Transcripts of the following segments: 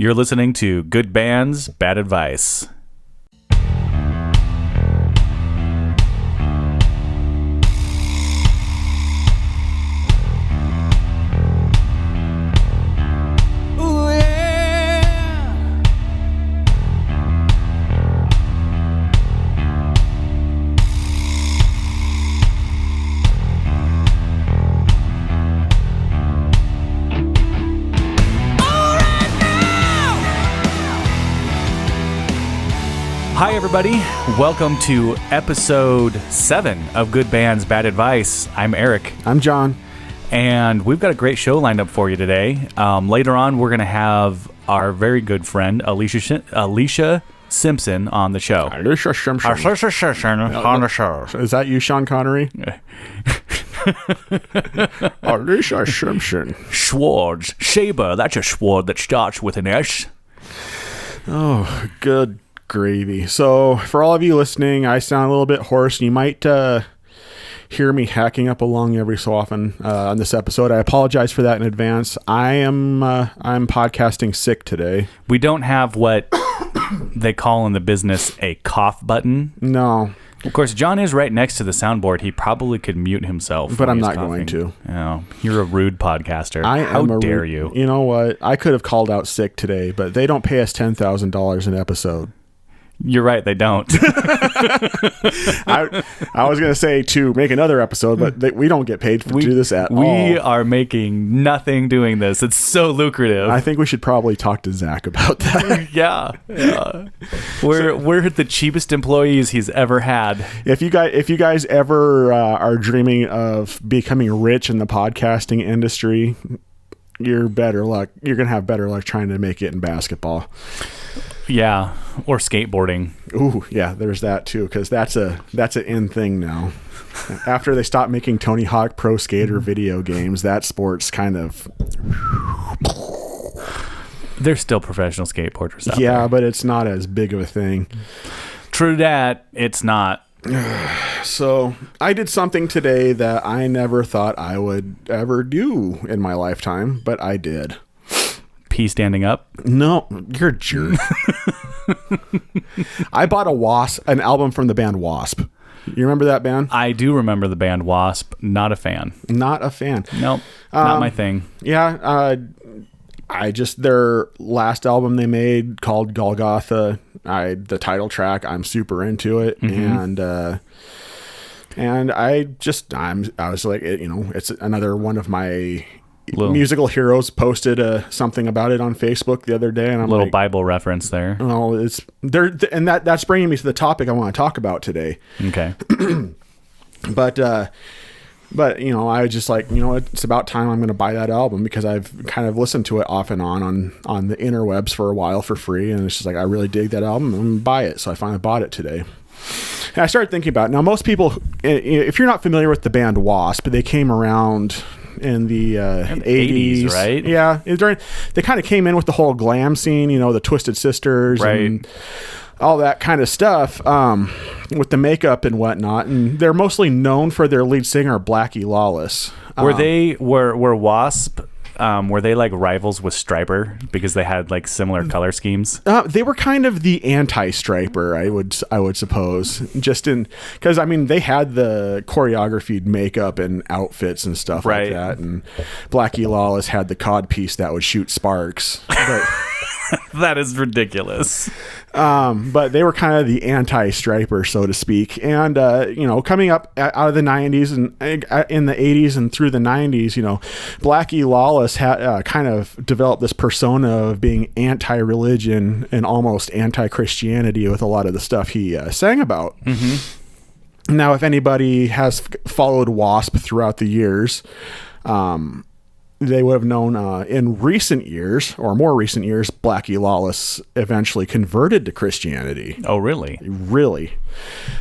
You're listening to Good Bands, Bad Advice. Hi, everybody. Welcome to episode 7 of Good Bands, Bad Advice. I'm Eric. I'm John. And we've got a great show lined up for you today. Later on, we're going to have our very good friend, Aleisha Simpson, on the show. Aleisha Simpson. On the show. Is that you, Sean Connery? Aleisha Simpson. Schwartz. Shaber, that's a sword that starts with an S. Oh, good gravy. So, for all of you listening, I sound a little bit hoarse. You might hear me hacking up a lung every so often on this episode. I apologize for that in advance. I'm podcasting sick today. We don't have what they call in the business a cough button. No. Of course, John is right next to the soundboard. He probably could mute himself. But I'm not going to. Oh, you're a rude podcaster. How dare you? You know what? I could have called out sick today, but they don't pay us $10,000 an episode. You're right, they don't. I was going to say to make another episode, but we don't get paid to do this at all. We are making nothing doing this. It's so lucrative. I think we should probably talk to Zach about that. Yeah. We're the cheapest employees he's ever had. If you guys ever are dreaming of becoming rich in the podcasting industry, you're better luck. You're going to have better luck trying to make it in basketball. Yeah, or skateboarding. Ooh, yeah, there's that too, because that's an in thing now. After they stopped making Tony Hawk Pro Skater video games, that sport's kind of... There's still professional skateboarders out there. Yeah, but it's not as big of a thing. True that, it's not. So, I did something today that I never thought I would ever do in my lifetime, but I did. Pee standing up? No, you're a jerk. I bought an album from the band Wasp. You remember that band? I do remember the band Wasp. Not a fan. Not a fan. Nope. Not my thing. Yeah. Their last album they made called Golgotha. The title track, I'm super into it. Mm-hmm. And I was like, it's another one of my musical heroes. Posted something about it on Facebook the other day, and I'm little like, Bible reference there. Oh, it's there, and that's bringing me to the topic I want to talk about today. Okay. But I was just like, it's about time I'm going to buy that album, because I've kind of listened to it off and on the interwebs for a while for free, and it's just like, I really dig that album. I'm going to buy it, so I finally bought it today. And I started thinking about it. Now, most people, if you're not familiar with the band Wasp, they came around in the 80s, right? Yeah. They kind of came in with the whole glam scene, the Twisted Sisters, right, and all that kind of stuff, with the makeup and whatnot. And they're mostly known for their lead singer, Blackie Lawless. Were Wasp, were they like rivals with Stryper because they had like similar color schemes? They were kind of the anti-Stryper, I would suppose, just because they had the choreographed makeup and outfits and stuff like that, and Blackie Lawless had the codpiece that would shoot sparks. But that is ridiculous. But they were kind of the anti-Stryper, so to speak. And, coming up out of the 90s and in the 80s and through the 90s, Blackie Lawless had kind of developed this persona of being anti-religion and almost anti-Christianity with a lot of the stuff he sang about. Mm-hmm. Now, if anybody has followed Wasp throughout the years, they would have known in recent years, or more recent years, Blackie Lawless eventually converted to Christianity. Oh, really? Really.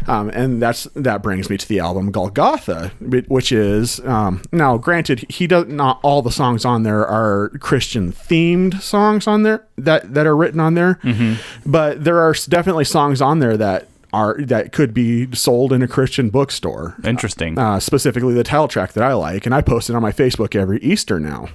And that brings me to the album Golgotha, which is, now granted, not all the songs on there are Christian themed songs on there that are written on there, mm-hmm. but there are definitely songs on there that could be sold in a Christian bookstore. Interesting. Specifically the title track that I like, and I post it on my Facebook every Easter now.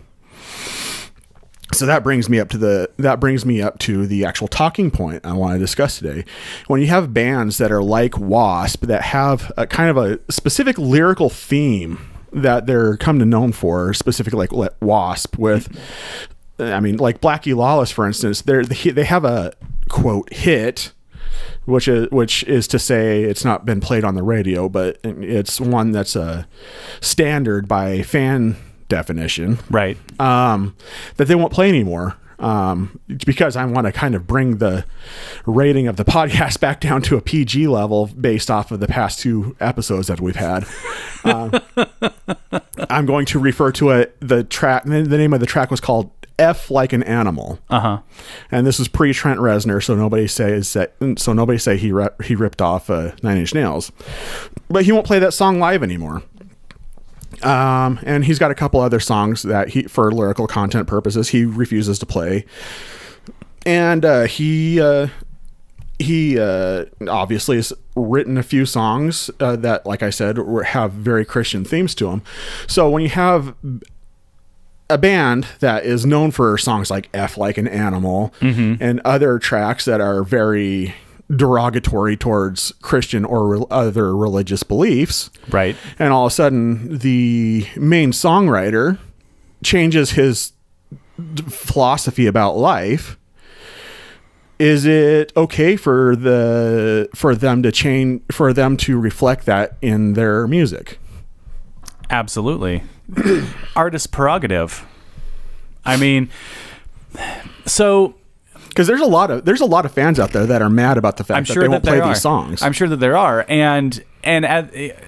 So that brings me up to the actual talking point I want to discuss today. When you have bands that are like Wasp that have a kind of a specific lyrical theme that they're come to known for, specifically like Wasp with, I mean, like Blackie Lawless, for instance, they have a quote hit, which is to say it's not been played on the radio, but it's one that's a standard by fan definition, right? That they won't play anymore, because I want to kind of bring the rating of the podcast back down to a PG level based off of the past 2 episodes that we've had. I'm going to refer to the track. The name of the track was called "F Like an Animal," and this is pre Trent Reznor, so nobody say he ripped off 9 Inch Nails, but he won't play that song live anymore. And he's got a couple other songs that for lyrical content purposes, he refuses to play. And he obviously has written a few songs that, like I said, have very Christian themes to them. So when you have a band that is known for songs like "F Like an Animal" and other tracks that are very derogatory towards Christian or other religious beliefs, right? And all of a sudden the main songwriter changes his philosophy about life. Is it okay for them to reflect that in their music? Absolutely. Artist prerogative. I mean, so because there's a lot of fans out there that are mad about the fact that they won't play these songs. I'm sure that there are,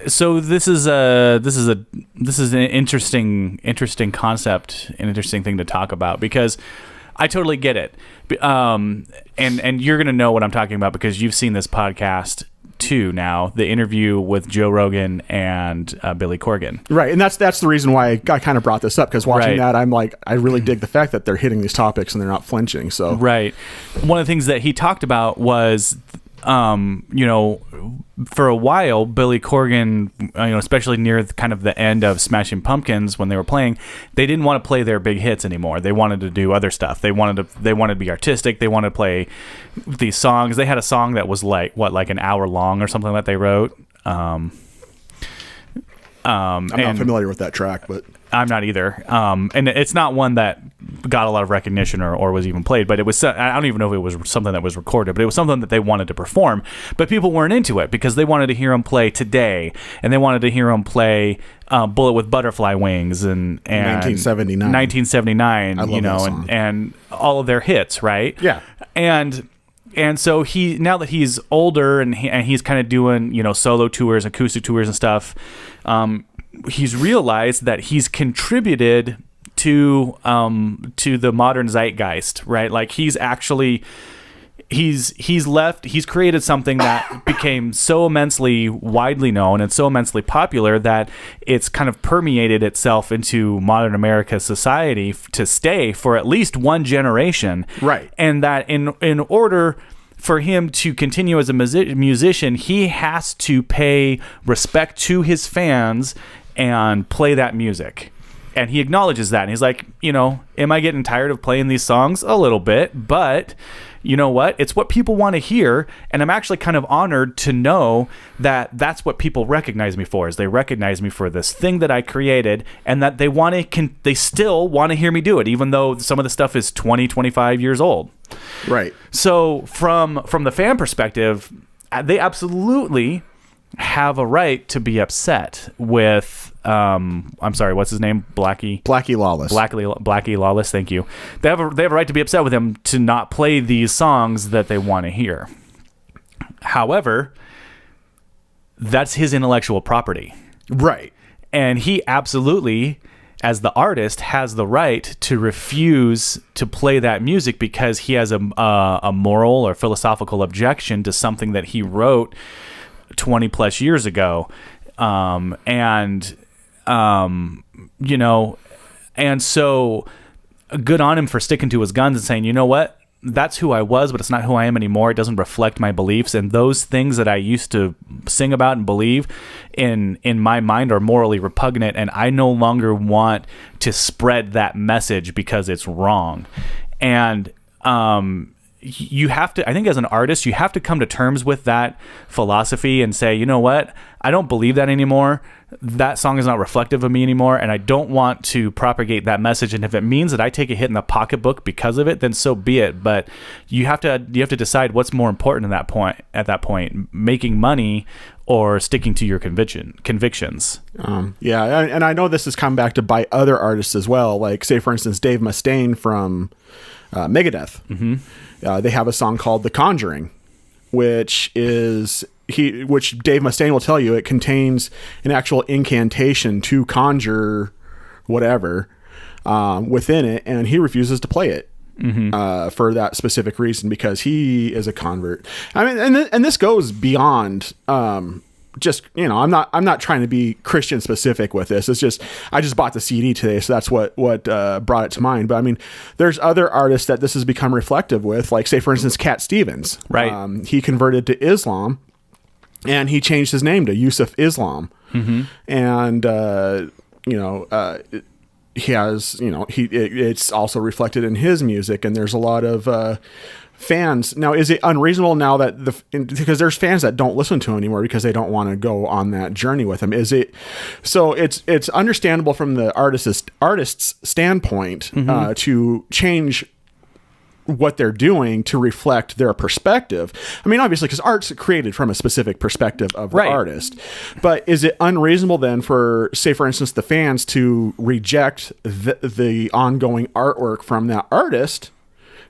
so this is an interesting concept, an interesting thing to talk about, because I totally get it, and you're gonna know what I'm talking about because you've seen this podcast too now, the interview with Joe Rogan and Billy Corgan. Right, and that's the reason why I kind of brought this up, because watching that, I'm like, I really dig the fact that they're hitting these topics and they're not flinching. So right, one of the things that he talked about was, for a while, Billy Corgan, especially near kind of the end of Smashing Pumpkins when they were playing, they didn't want to play their big hits anymore. They wanted to do other stuff. They wanted to be artistic. They wanted to play these songs. They had a song that was like an hour long or something that they wrote. I'm not familiar with that track, but I'm not either. And it's not one that got a lot of recognition or was even played, but it was, I don't even know if it was something that was recorded, but it was something that they wanted to perform, but people weren't into it because they wanted to hear him play Today, and they wanted to hear him play Bullet with Butterfly Wings and 1979, and all of their hits, right? Yeah. And so now that he's older and he's kind of doing, solo tours, acoustic tours and stuff, he's realized that he's contributed to the modern zeitgeist, right? Like he's created something that became so immensely widely known and so immensely popular that it's kind of permeated itself into modern America society to stay for at least one generation. Right. And that in order for him to continue as a musician, he has to pay respect to his fans and play that music. And he acknowledges that. And he's like, am I getting tired of playing these songs? A little bit, but you know what? It's what people want to hear. And I'm actually kind of honored to know that that's what people recognize me for, is they recognize me for this thing that I created, and that they still want to hear me do it, even though some of the stuff is 20, 25 years old. Right. So from the fan perspective, they absolutely have a right to be upset with I'm sorry, what's his name? Blackie Lawless. Blackie Lawless, thank you. They have a right to be upset with him to not play these songs that they want to hear. However, that's his intellectual property. Right. And he absolutely, as the artist, has the right to refuse to play that music because he has a moral or philosophical objection to something that he wrote 20 plus years ago. And so good on him for sticking to his guns and saying, you know what? that's who I was, but it's not who I am anymore. It doesn't reflect my beliefs, and those things that I used to sing about and believe in my mind are morally repugnant, and I no longer want to spread that message because it's wrong. And you have to, I think as an artist, you have to come to terms with that philosophy and say, you know what, I don't believe that anymore. That song is not reflective of me anymore, and I don't want to propagate that message. And if it means that I take a hit in the pocketbook because of it, then so be it. But you have to decide what's more important at that point, making money or sticking to your convictions. Yeah, and I know this has come back to bite other artists as well. Like, say, for instance, Dave Mustaine from Megadeth. Mm-hmm. They have a song called "The Conjuring," which Dave Mustaine will tell you it contains an actual incantation to conjure whatever within it, and he refuses to play it. Mm-hmm. For that specific reason, because he is a convert. I mean, and this goes beyond just, you know, I'm not trying to be Christian specific with this. It's just, I just bought the CD today, so that's what brought it to mind. But I mean, there's other artists that this has become reflective with, like, say, for instance, Cat Stevens. Right. He converted to Islam, and he changed his name to Yusuf Islam. Mm-hmm. And he has, you know, it's also reflected in his music, and there's a lot of fans. Now, is it unreasonable now that because there's fans that don't listen to him anymore because they don't want to go on that journey with him? Is it so? It's understandable from the artist's standpoint, mm-hmm. To change what they're doing to reflect their perspective. I mean, obviously, because art's created from a specific perspective of the artist. But is it unreasonable then for, say, for instance, the fans to reject the ongoing artwork from that artist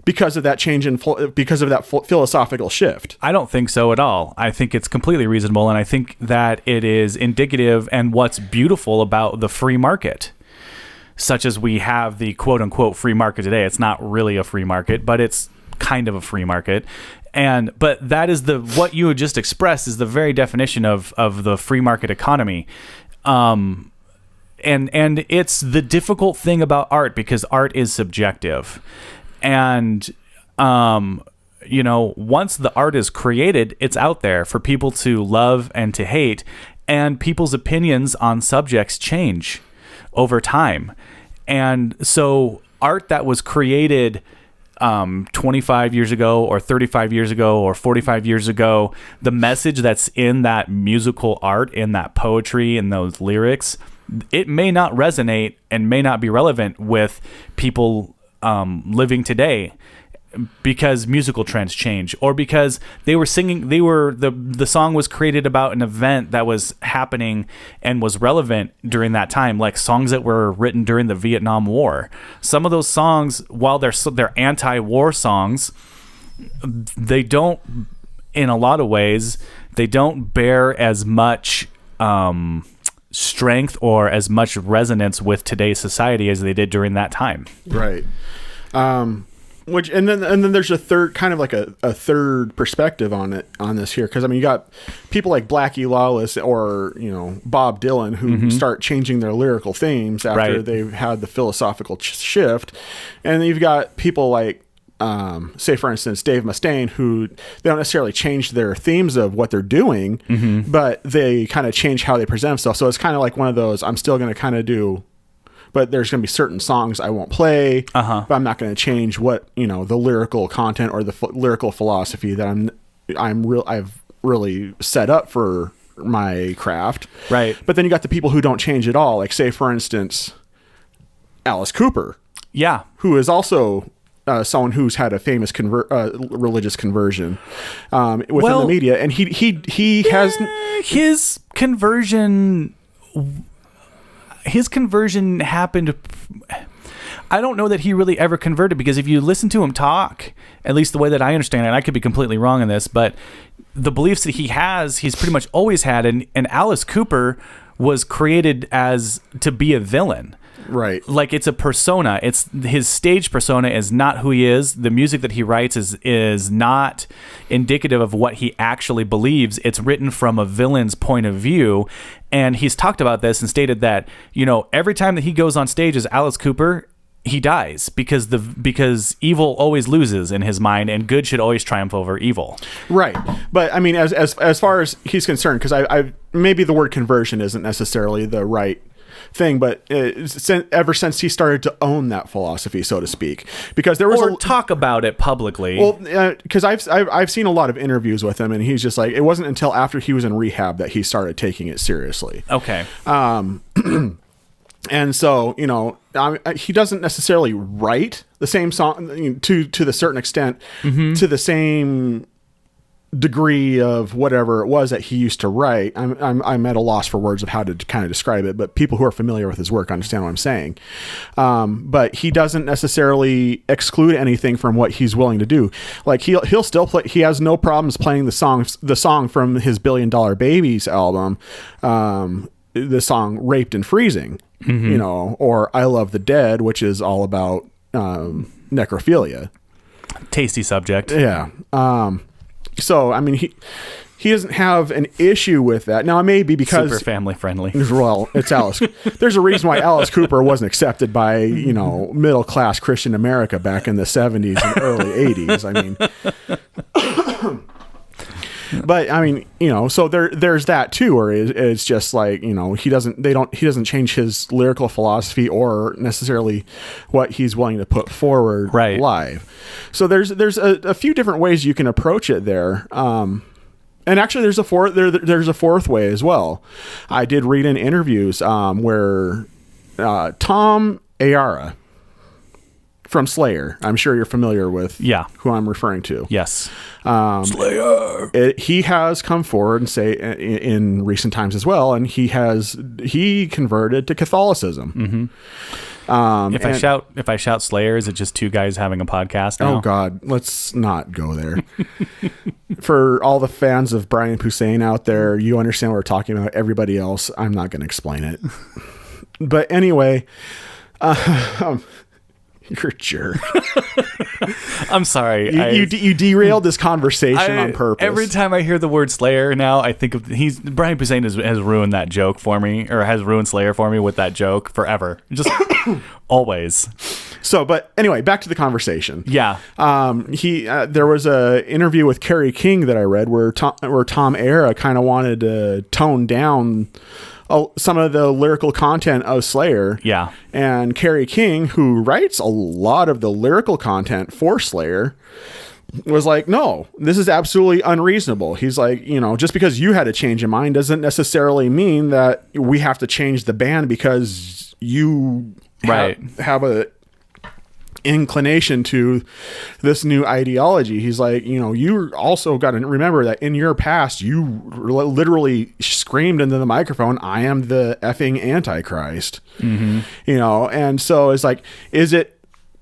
because of that change because of that philosophical shift? I don't think so at all. I think it's completely reasonable, and I think that it is indicative and what's beautiful about the free market. Such as we have the quote-unquote free market today. It's not really a free market, but it's kind of a free market. But that is what you just expressed is the very definition of the free market economy. And it's the difficult thing about art, because art is subjective. And, once the art is created, it's out there for people to love and to hate. And people's opinions on subjects change over time. And so art that was created 25 years ago or 35 years ago or 45 years ago, the message that's in that musical art, in that poetry, in those lyrics, it may not resonate and may not be relevant with people living today, because musical trends change, or because the song was created about an event that was happening and was relevant during that time, like songs that were written during the Vietnam War. Some of those songs, while they're anti-war songs, they don't, in a lot of ways, they don't bear as much strength or as much resonance with today's society as they did during that time. Right. And then there's a third, kind of like a third perspective on this here, because I mean, you got people like Blackie Lawless or Bob Dylan who mm-hmm. start changing their lyrical themes after they've had the philosophical shift, and then you've got people like say, for instance, Dave Mustaine, who they don't necessarily change their themes of what they're doing, mm-hmm. but they kind of change how they present themselves. So it's kind of like one of those, I'm still going to kind of do, but there's going to be certain songs I won't play, but I'm not going to change what, the lyrical content or the lyrical philosophy that I've really set up for my craft. Right. But then you got the people who don't change at all. Like, say, for instance, Alice Cooper. Yeah. Who is also someone who's had a famous religious conversion within the media. And he has his conversion. His conversion happened. I don't know that he really ever converted, because if you listen to him talk, at least the way that I understand it, and I could be completely wrong in this, but the beliefs that he's pretty much always had. And Alice Cooper was created to be a villain. Right. Like, it's a persona. It's his stage persona is not who he is. The music that he writes is not indicative of what he actually believes. It's written from a villain's point of view. And he's talked about this and stated that, every time that he goes on stage as Alice Cooper, he dies because evil always loses in his mind, and good should always triumph over evil. Right. But I mean, as far as he's concerned, because I maybe the word conversion isn't necessarily the right thing, but ever since he started to own that philosophy, so to speak, because there was talk about it publicly. Well, because I've seen a lot of interviews with him, and he's just like, it wasn't until after he was in rehab that he started taking it seriously. Okay. And so, he doesn't necessarily write the same song to the certain extent, to the same degree of whatever it was that he used to write. I'm at a loss for words of how to kind of describe it, but people who are familiar with his work understand what I'm saying. But he doesn't necessarily exclude anything from what he's willing to do. Like he'll still play. He has no problems playing the song from his $1 Billion Babies album, the song "Raped and Freezing," or "I Love the Dead," which is all about necrophilia. Tasty subject. Yeah. So, I mean, he doesn't have an issue with that. Now, it may be because... Super family friendly. Well, it's Alice. There's a reason why Alice Cooper wasn't accepted by, middle-class Christian America back in the 70s and early 80s. I mean... But I mean, so there's that too, where it's just like, he doesn't change his lyrical philosophy or necessarily what he's willing to put forward live. So there's a few different ways you can approach it there. And actually there's a fourth way as well. I did read in interviews, where, Tom Ayara from Slayer, I'm sure you're familiar with who I'm referring to. Yes. Slayer. He has come forward and say in recent times as well, and he converted to Catholicism. If I shout Slayer, is it just two guys having a podcast now? Oh God, let's not go there. For all the fans of Brian Posehn out there, you understand what we're talking about. Everybody else, I'm not going to explain it. But anyway, you're a jerk. I'm sorry. You derailed this conversation on purpose. Every time I hear the word Slayer now, I think of Brian Posehn has ruined that joke for me, or has ruined Slayer for me with that joke forever. Just always. So, but anyway, back to the conversation. Yeah. There was a interview with Kerry King that I read where Tom Ayara kind of wanted to tone down some of the lyrical content of Slayer. Yeah. And Kerry King, who writes a lot of the lyrical content for Slayer, was like, no, this is absolutely unreasonable. He's like, just because you had a change of mind doesn't necessarily mean that we have to change the band because you have a inclination to this new ideology. He's like, you also got to remember that in your past, you literally screamed into the microphone, "I am the effing Antichrist." And so it's like,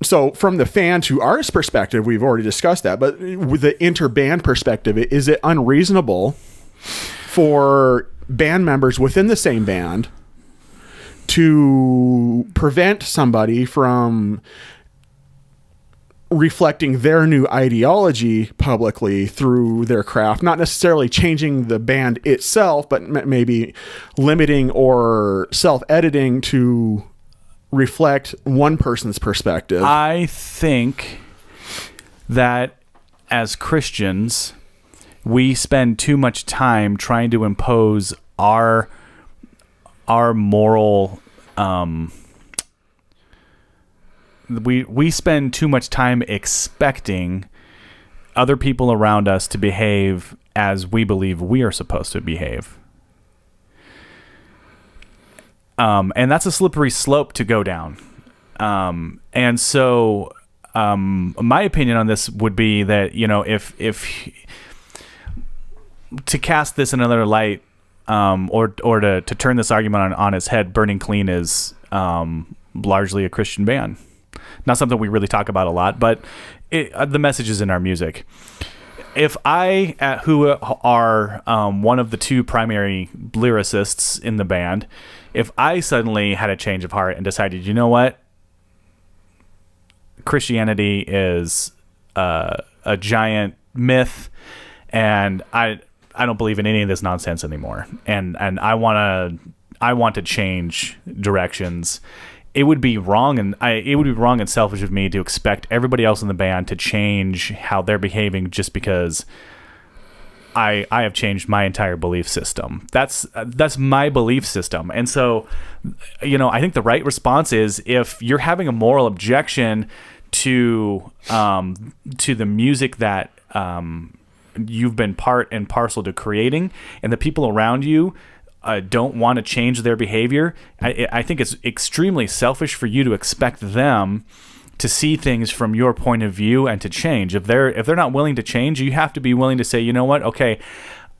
so from the fan to artist perspective, we've already discussed that, but with the interband perspective, is it unreasonable for band members within the same band to prevent somebody from reflecting their new ideology publicly through their craft, not necessarily changing the band itself, but maybe limiting or self-editing to reflect one person's perspective? I think that as Christians, we spend too much time trying to impose our moral we spend too much time expecting other people around us to behave as we believe we are supposed to behave. And that's a slippery slope to go down. And so my opinion on this would be that, if to cast this in another light, or to turn this argument on its head, Burning Clean is largely a Christian band. Not something we really talk about a lot, but the message is in our music. If I, who are one of the two primary lyricists in the band, if I suddenly had a change of heart and decided, you know what, Christianity is a giant myth, and I don't believe in any of this nonsense anymore, and I want to change directions, it would be wrong, and it would be wrong and selfish of me to expect everybody else in the band to change how they're behaving just because I have changed my entire belief system. That's my belief system. And so, I think the right response is, if you're having a moral objection to the music that you've been part and parcel to creating, and the people around you don't want to change their behavior, I think it's extremely selfish for you to expect them to see things from your point of view and to change. If they're not willing to change, you have to be willing to say, you know what? Okay,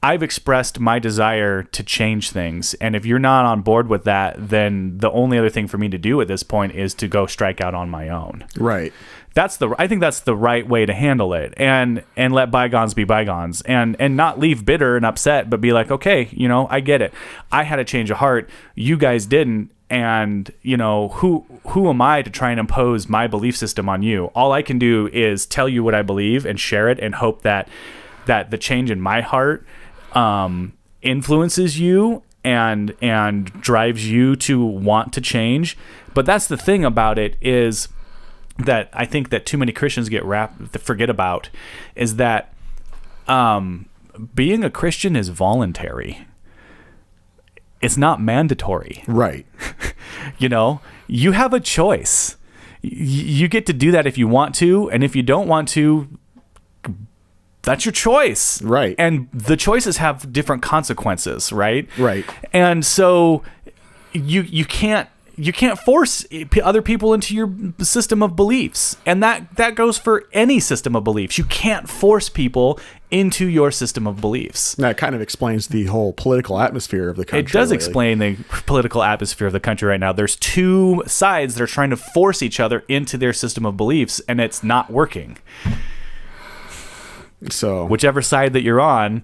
I've expressed my desire to change things, and if you're not on board with that, then the only other thing for me to do at this point is to go strike out on my own. Right. I think that's the right way to handle it, and let bygones be bygones, and not leave bitter and upset, but be like, okay, I get it. I had a change of heart. You guys didn't. And who am I to try and impose my belief system on you? All I can do is tell you what I believe and share it, and hope that the change in my heart influences you and drives you to want to change. But that's the thing about it, is that I think that too many Christians forget about, is that being a Christian is voluntary. It's not mandatory. Right. You have a choice. You get to do that if you want to, and if you don't want to, that's your choice. Right. And the choices have different consequences, right? Right. And so you can't force other people into your system of beliefs. And that goes for any system of beliefs. You can't force people into your system of beliefs. That kind of explains the whole political atmosphere of the country. It does explain the political atmosphere of the country right now. There's two sides that are trying to force each other into their system of beliefs, and it's not working. So whichever side that you're on,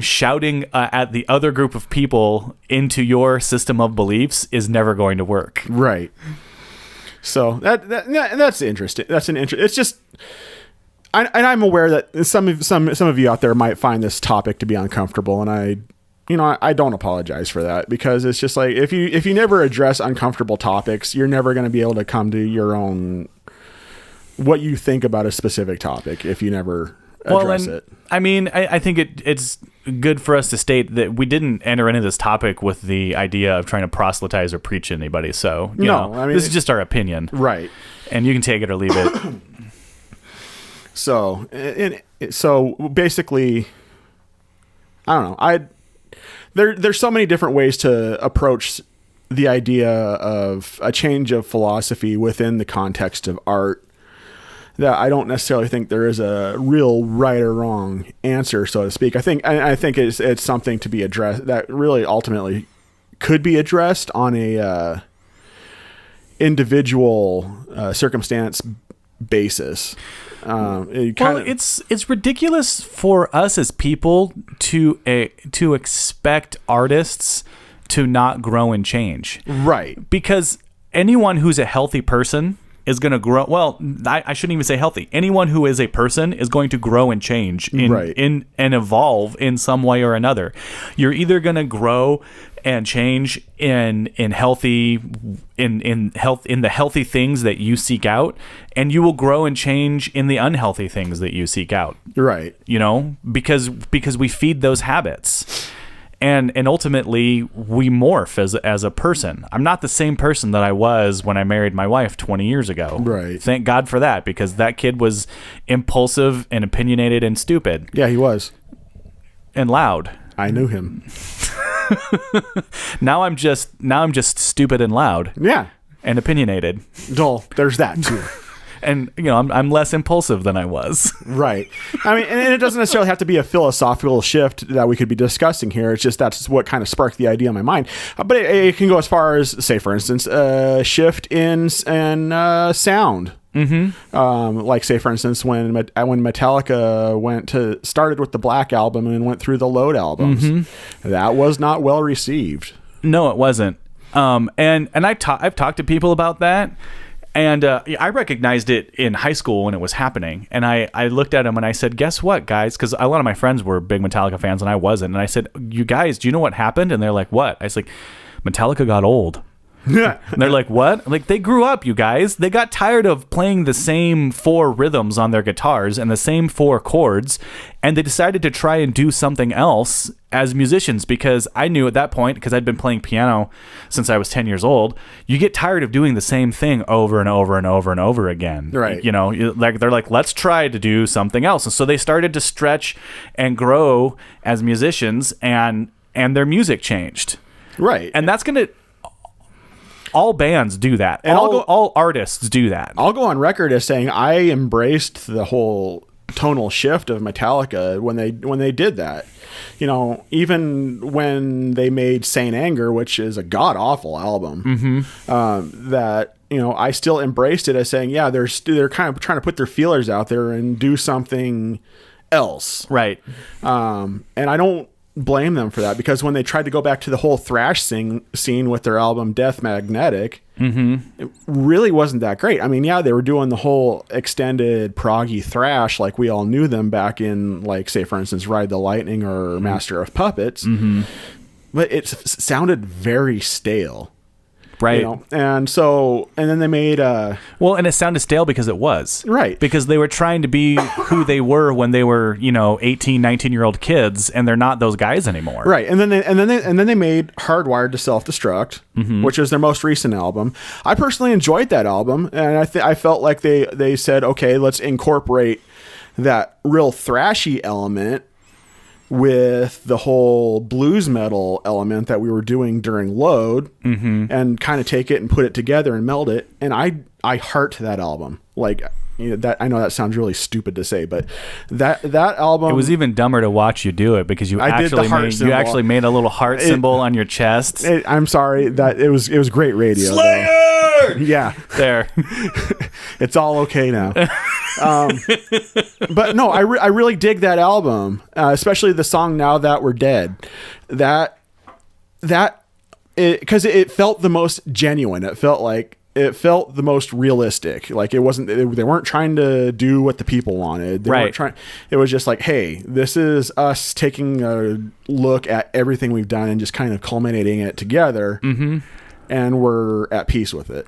shouting at the other group of people into your system of beliefs is never going to work. Right. So that's interesting. It's just, I'm aware that some of you out there might find this topic to be uncomfortable, and I don't apologize for that, because it's just like, if you never address uncomfortable topics, you're never going to be able to come to your own, what you think about a specific topic, if you never address it. I mean, I think it's good for us to state that we didn't enter into this topic with the idea of trying to proselytize or preach anybody. So, this is just our opinion. Right. And you can take it or leave it. So basically, I don't know. There's so many different ways to approach the idea of a change of philosophy within the context of art, that I don't necessarily think there is a real right or wrong answer, so to speak. I think it's something to be addressed, that really ultimately could be addressed on a individual circumstance basis. It's ridiculous for us as people to expect artists to not grow and change. Right. Because anyone who's a healthy person is going to grow. Well, I shouldn't even say healthy. Anyone who is a person is going to grow and change and evolve in some way or another. You're either going to grow and change in the healthy things that you seek out, and you will grow and change in the unhealthy things that you seek out. Right. Because we feed those habits. And ultimately, we morph as a person. I'm not the same person that I was when I married my wife 20 years ago. Right. Thank God for that, because that kid was impulsive and opinionated and stupid. Yeah, he was. And loud. I knew him. Now I'm just stupid and loud. Yeah. And opinionated. Well, there's that too. And I'm less impulsive than I was. Right. I mean, and it doesn't necessarily have to be a philosophical shift that we could be discussing here. It's just that's what kind of sparked the idea in my mind. But it can go as far as, say, for instance, shift in sound. Mm-hmm. Like, say, for instance, when Metallica started with the Black Album and went through the Load albums, mm-hmm. that was not well received. No, it wasn't. And I've talked to people about that. And I recognized it in high school when it was happening. And I looked at them and I said, guess what, guys? Because a lot of my friends were big Metallica fans and I wasn't. And I said, you guys, do you know what happened? And they're like, what? I was like, Metallica got old. And they're like, what? Like, they grew up, you guys. They got tired of playing the same 4 rhythms on their guitars and the same 4 chords, and they decided to try and do something else as musicians, because I knew at that point, because I'd been playing piano since I was 10 years old, you get tired of doing the same thing over and over and over and over again. Right. You know, they're like, let's try to do something else. And so they started to stretch and grow as musicians, and their music changed. Right. And that's going to... All bands do that. And all artists do that. I'll go on record as saying I embraced the whole tonal shift of Metallica when they did that. You know, even when they made Saint Anger, which is a god awful album, that, you know, I still embraced it as saying, yeah, they're kind of trying to put their feelers out there and do something else. Right. And I don't blame them for that, because when they tried to go back to the whole thrash scene with their album Death Magnetic, it really wasn't that great. I mean, yeah, they were doing the whole extended proggy thrash like we all knew them back in, like, say, for instance, Ride the Lightning or Master of Puppets, but it sounded very stale. Right. You know? And then they made well, and it sounded stale because it was. Right. Because they were trying to be who they were when they were, you know, 18, 19-year-old kids, and they're not those guys anymore. Right. And then they made Hardwired to Self-Destruct, which is their most recent album. I personally enjoyed that album, and I felt like they said, okay, let's incorporate that real thrashy element with the whole blues metal element that we were doing during Load, and kind of take it and put it together and meld it. And I heart that album. Like, you know, that, I know that sounds really stupid to say, but that album, it was even dumber to watch you do it, because you actually made a little heart symbol on your chest. I'm sorry, that it was great radio. Slayer! Yeah. There. It's all okay now. But no, I really dig that album, especially the song Now That We're Dead. Because it felt the most genuine. It felt the most realistic. Like, it wasn't, they weren't trying to do what the people wanted. They weren't trying. It was just like, hey, this is us taking a look at everything we've done and just kind of culminating it together, and we're at peace with it.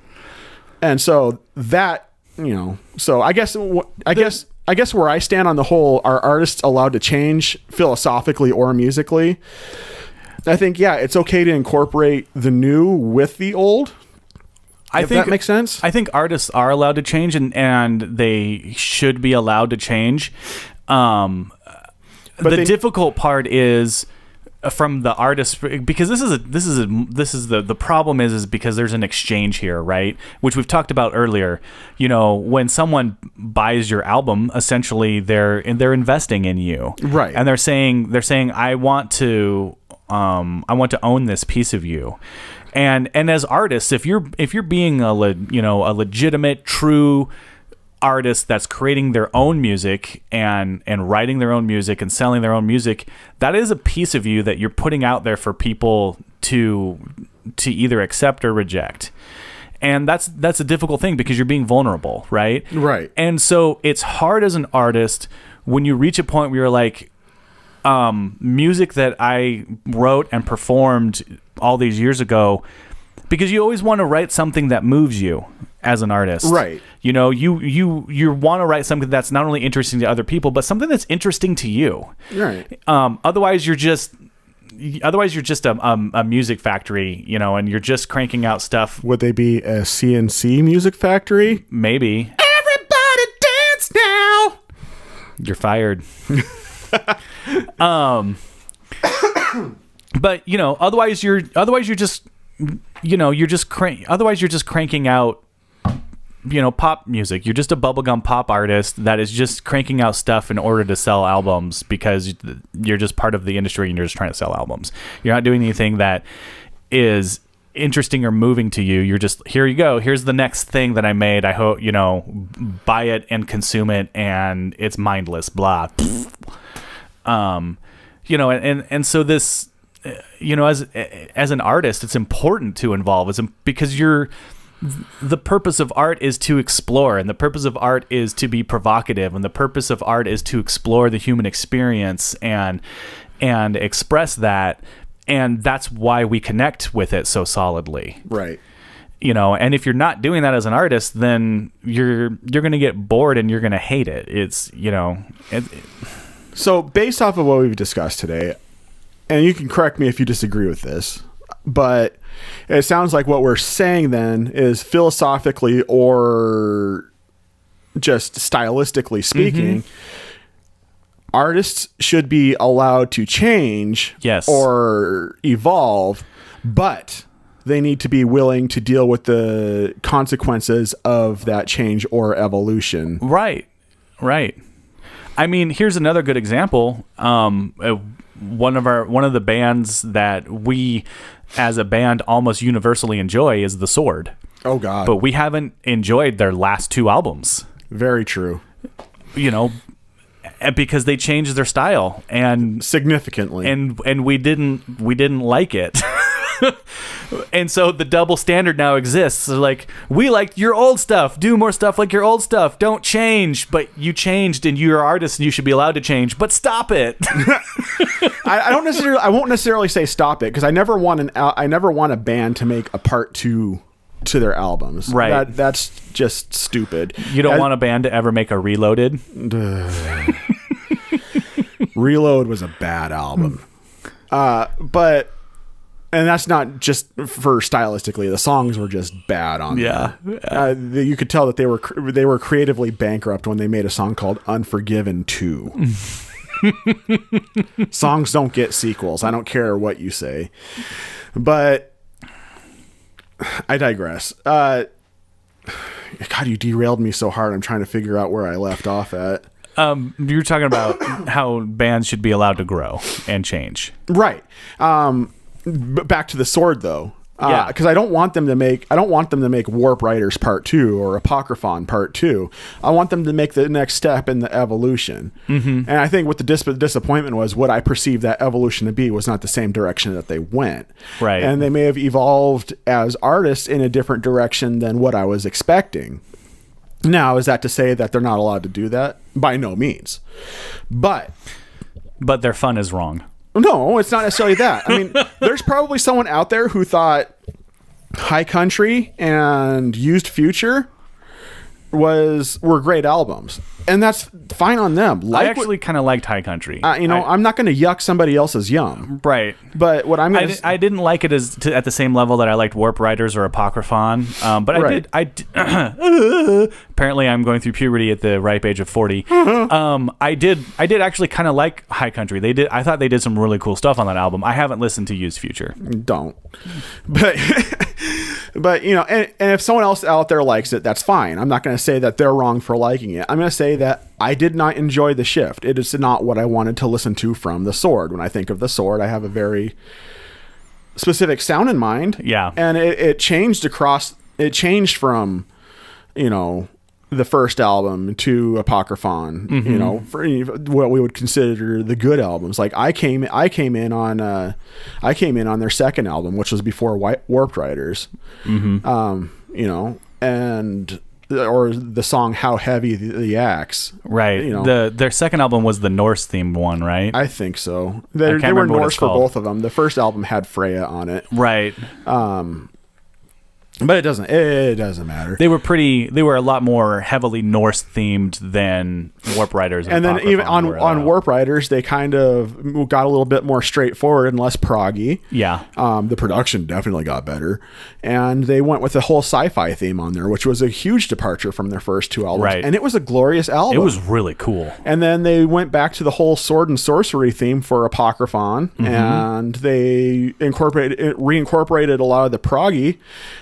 And so that, you know, so I guess where I stand on the whole, are artists allowed to change philosophically or musically? I think, yeah, it's okay to incorporate the new with the old. I think that makes sense. I think artists are allowed to change, and they should be allowed to change. But the difficult part is from the artist, because the problem is because there's an exchange here, right? Which we've talked about earlier. You know, when someone buys your album, essentially they're investing in you, right? And they're saying I want to own this piece of you. And as artists, if you're being a legitimate, true artist that's creating their own music and writing their own music and selling their own music, that is a piece of you that you're putting out there for people to either accept or reject. And that's a difficult thing, because you're being vulnerable, right? Right. And so it's hard as an artist when you reach a point where you're like, music that I wrote and performed all these years ago, because you always want to write something that moves you as an artist, right? You know, you want to write something that's not only interesting to other people, but something that's interesting to you, right? Otherwise you're just a music factory, you know, and you're just cranking out stuff. Would they be a CNC music factory? Maybe. Everybody dance now. You're fired. But you know, otherwise you're just cranking out, you know, pop music. You're just a bubblegum pop artist that is just cranking out stuff in order to sell albums, because you're just part of the industry and you're just trying to sell albums. You're not doing anything that is interesting or moving to you. You're just, here you go, here's the next thing that I made, I hope, you know, buy it and consume it, and it's mindless, blah. You know, and so this, you know, as an artist, it's important to involve, because the purpose of art is to explore, and the purpose of art is to be provocative, and the purpose of art is to explore the human experience and express that, and that's why we connect with it so solidly. Right. And if you're not doing that as an artist, then you're going to get bored and you're going to hate it. It's, So based off of what we've discussed today, and you can correct me if you disagree with this, but it sounds like what we're saying then is philosophically or just stylistically speaking, artists should be allowed to change or evolve, but they need to be willing to deal with the consequences of that change or evolution. Right. I mean, here's another good example. One of the bands that we as a band almost universally enjoy is The Sword. Oh God. But we haven't enjoyed their last 2 albums. Very true. Because they changed their style and significantly. And we didn't like it. And so the double standard now exists. So like, we liked your old stuff. Do more stuff like your old stuff. Don't change. But you changed, and you're an artist, and you should be allowed to change. But stop it. I won't necessarily say stop it, because I never want a band to make a part 2 to their albums. Right. That's just stupid. You don't want a band to ever make a Reloaded. Reload was a bad album. And that's not just for stylistically. The songs were just bad on there. You could tell that they were creatively bankrupt when they made a song called Unforgiven 2. Songs don't get sequels. I don't care what you say. But I digress. God, you derailed me so hard. I'm trying to figure out where I left off at. You were talking about how bands should be allowed to grow and change. Right. But back to The Sword, though, because I don't want them to make Warp Riders Part 2 or Apocryphon Part 2. I want them to make the next step in the evolution. And I think what the disappointment was, what I perceived that evolution to be was not the same direction that they went. Right. And they may have evolved as artists in a different direction than what I was expecting. Now, is that to say that they're not allowed to do that? By no means. But their fun is wrong. No, it's not necessarily that. I mean, there's probably someone out there who thought High Country and Used Future were great albums, and that's fine on them. I actually kind of liked High Country. I'm not going to yuck somebody else's yum, right? But what I didn't like it at the same level that I liked Warp Riders or Apocryphon. But right. I did. Apparently, I'm going through puberty at the ripe age of 40. I did actually kind of like High Country. I thought they did some really cool stuff on that album. I haven't listened to Used Future. Don't, but. But, and if someone else out there likes it, that's fine. I'm not going to say that they're wrong for liking it. I'm going to say that I did not enjoy The Shift. It is not what I wanted to listen to from The Sword. When I think of The Sword, I have a very specific sound in mind. Yeah. And it changed from, the first album to Apocryphon, for what we would consider the good albums. Like I came in on their second album, which was before Warped Riders, and or the song How Heavy the Axe. Right. Their second album was the Norse themed one, right? I think so. They were Norse for both of them. The first album had Freya on it. Right. But it doesn't matter. They were a lot more heavily Norse themed than Warp Riders. And then even on Warp Riders, they kind of got a little bit more straightforward and less proggy. Yeah. The production definitely got better. And they went with the whole sci-fi theme on there, which was a huge departure from their first 2 albums. Right. And it was a glorious album. It was really cool. And then they went back to the whole sword and sorcery theme for Apocryphon, and they reincorporated a lot of the proggy,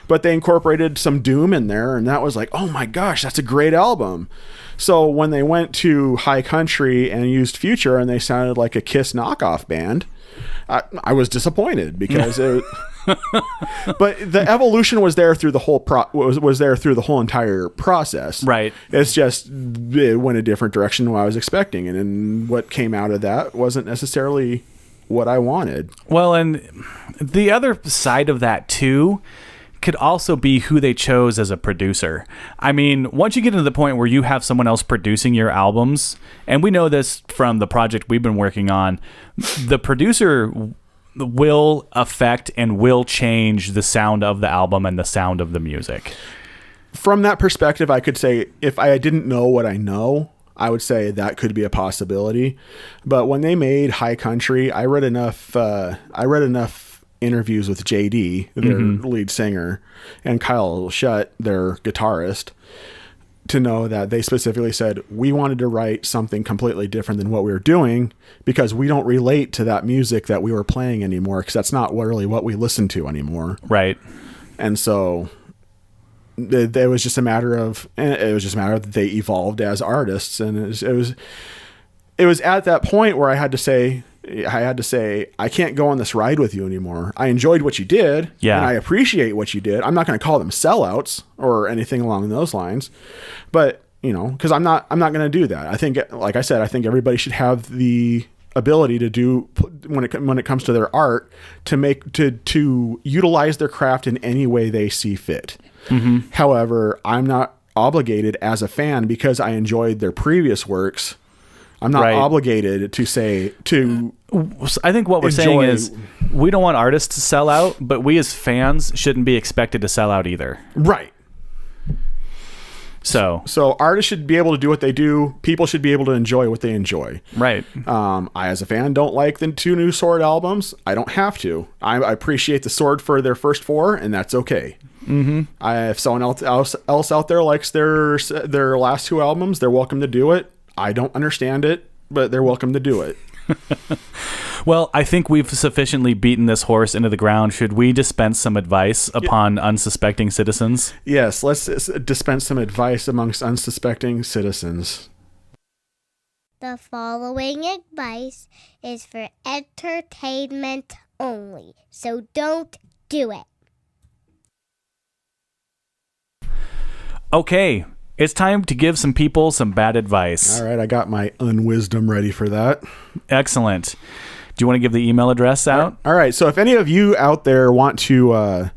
but they incorporated some doom in there, and that was like, oh my gosh, that's a great album. So when they went to High Country and Used Future and they sounded like a Kiss knockoff band, I was disappointed because but the evolution was there through the whole was there through the whole entire process. Right. It's just it went a different direction than what I was expecting, and what came out of that wasn't necessarily what I wanted. Well, and the other side of that too could also be who they chose as a producer. I mean, once you get to the point where you have someone else producing your albums, and we know this from the project we've been working on, the producer will affect and will change the sound of the album and the sound of the music. From that perspective, I could say if I didn't know what I know, I would say that could be a possibility. But when they made High Country, I read enough interviews with JD, their lead singer, and Kyle Shutt, their guitarist, to know that they specifically said, we wanted to write something completely different than what we were doing because we don't relate to that music that we were playing anymore, because that's not really what we listen to anymore. Right. And so it was just a matter of that they evolved as artists. And it was at that point where I had to say, I can't go on this ride with you anymore. I enjoyed what you did. Yeah. And I appreciate what you did. I'm not going to call them sellouts or anything along those lines, but cause I'm not going to do that. I think, like I said, I think everybody should have the ability to do when it comes to their art to utilize their craft in any way they see fit. Mm-hmm. However, I'm not obligated as a fan because I enjoyed their previous works. I'm not obligated to say to. I think what we're saying is we don't want artists to sell out, but we as fans shouldn't be expected to sell out either. Right. So artists should be able to do what they do. People should be able to enjoy what they enjoy. Right. I, as a fan, don't like the 2 new Sword albums. I don't have to. I appreciate the Sword for their first 4, and that's okay. Mm-hmm. If someone else out there likes their last 2 albums, they're welcome to do it. I don't understand it, but they're welcome to do it. Well, I think we've sufficiently beaten this horse into the ground. Should we dispense some advice upon unsuspecting citizens? Yes, let's dispense some advice amongst unsuspecting citizens. The following advice is for entertainment only, so don't do it. Okay. It's time to give some people some bad advice. All right, I got my unwisdom ready for that. Excellent. Do you want to give the email address out? All right, so if any of you out there want to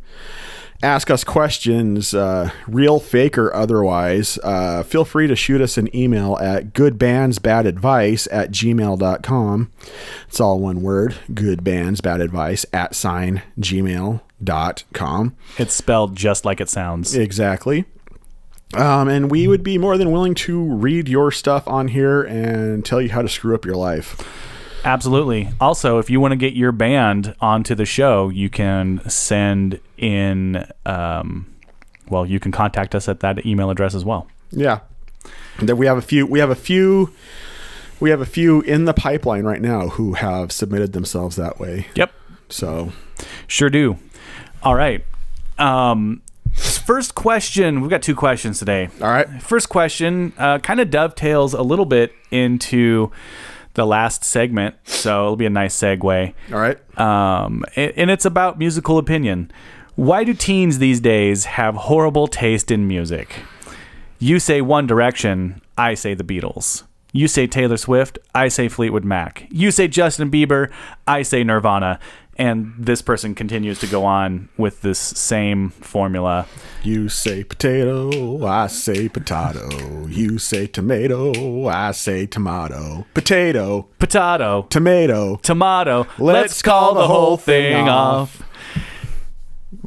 ask us questions, real, fake, or otherwise, feel free to shoot us an email at goodbandsbadadvice@gmail.com. It's all one word, goodbandsbadadvice @gmail.com. It's spelled just like it sounds. Exactly. And we would be more than willing to read your stuff on here and tell you how to screw up your life. Absolutely. Also, if you want to get your band onto the show, you can send in, you can contact us at that email address as well. Yeah. And then we have a few in the pipeline right now who have submitted themselves that way. Yep. So sure do. All right. First question. We've got 2 questions today. All right. First question kind of dovetails a little bit into the last segment, so it'll be a nice segue. All right. And it's about musical opinion. Why do teens these days have horrible taste in music? You say One Direction, I say the Beatles. You say Taylor Swift, I say Fleetwood Mac. You say Justin Bieber, I say Nirvana. And this person continues to go on with this same formula. You say potato, I say potato. You say tomato, I say tomato. Potato, Potato, tomato, tomato. Let's call the whole thing off.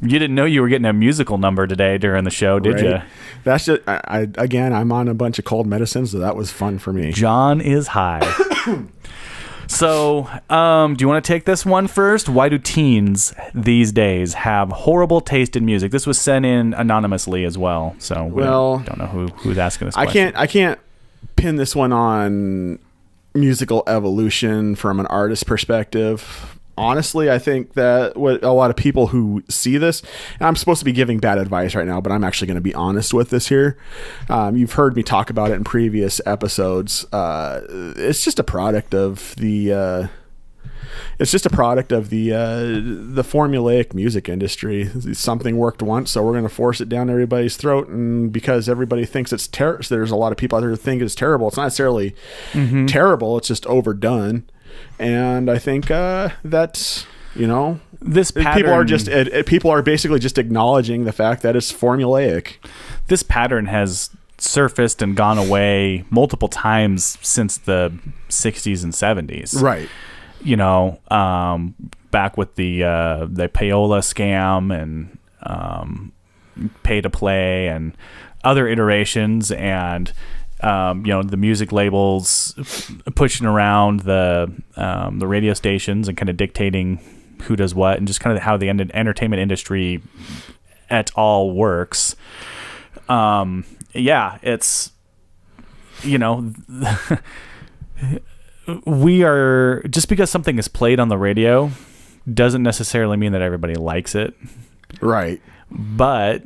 You didn't know you were getting a musical number today during the show, did you? That's just, I'm on a bunch of cold medicines, so that was fun for me. John is high. So, do you want to take this one first? Why do teens these days have horrible taste in music? This was sent in anonymously as well, so we don't know who's asking this question. I can't pin this one on musical evolution from an artist perspective. Honestly, I think that what a lot of people who see this, and I'm supposed to be giving bad advice right now, but I'm actually going to be honest with this here. You've heard me talk about it in previous episodes. It's just a product of the formulaic music industry. Something worked once, so we're going to force it down everybody's throat. And because everybody thinks it's terrible, there's a lot of people out there who think it's terrible. It's not necessarily terrible. It's just overdone. And I think that's, this pattern, people are basically just acknowledging the fact that it's formulaic. This pattern has surfaced and gone away multiple times since the 60s and 70s. Right. back with the payola scam and pay to play and other iterations, and the music labels pushing around the radio stations and kind of dictating who does what, and just kind of how the entertainment industry at all works. It's we are, just because something is played on the radio doesn't necessarily mean that everybody likes it. Right. But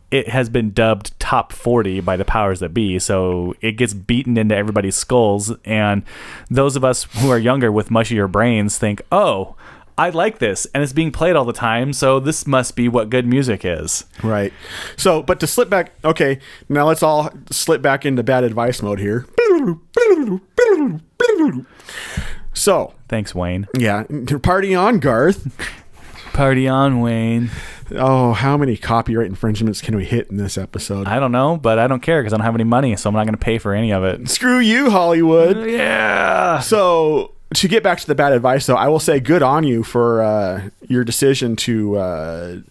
it has been dubbed top 40 by the powers that be, so it gets beaten into everybody's skulls, and those of us who are younger with mushier brains think, oh, I like this, and it's being played all the time, so this must be what good music is. Right. So, but to slip back, okay, now let's all slip back into bad advice mode here. So. Thanks, Wayne. Yeah. Party on, Garth. Party on, Wayne. Oh, how many copyright infringements can we hit in this episode? I don't know, but I don't care because I don't have any money, so I'm not going to pay for any of it. Screw you, Hollywood. Yeah. So, to get back to the bad advice, though, I will say good on you for your decision to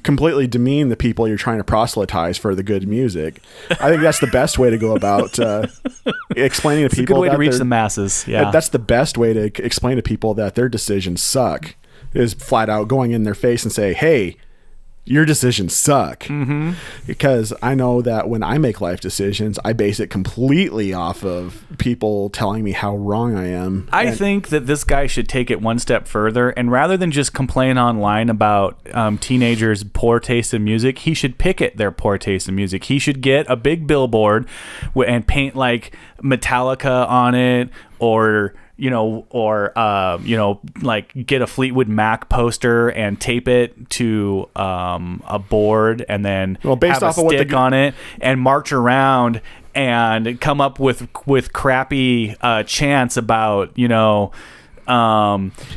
completely demean the people you're trying to proselytize for the good music. I think that's the best way to go about explaining to people. It's a good way to reach the masses. Yeah, that's the best way to explain to people that their decisions suck, is flat out going in their face and say, hey, your decisions suck. Mm-hmm. Because I know that when I make life decisions, I base it completely off of people telling me how wrong I am. I think that this guy should take it one step further, and rather than just complain online about teenagers' poor taste in music, he should picket their poor taste in music. He should get a big billboard and paint like Metallica on it, or like get a Fleetwood Mac poster and tape it to a board, and then based have a stick on it and march around and come up with crappy chants about,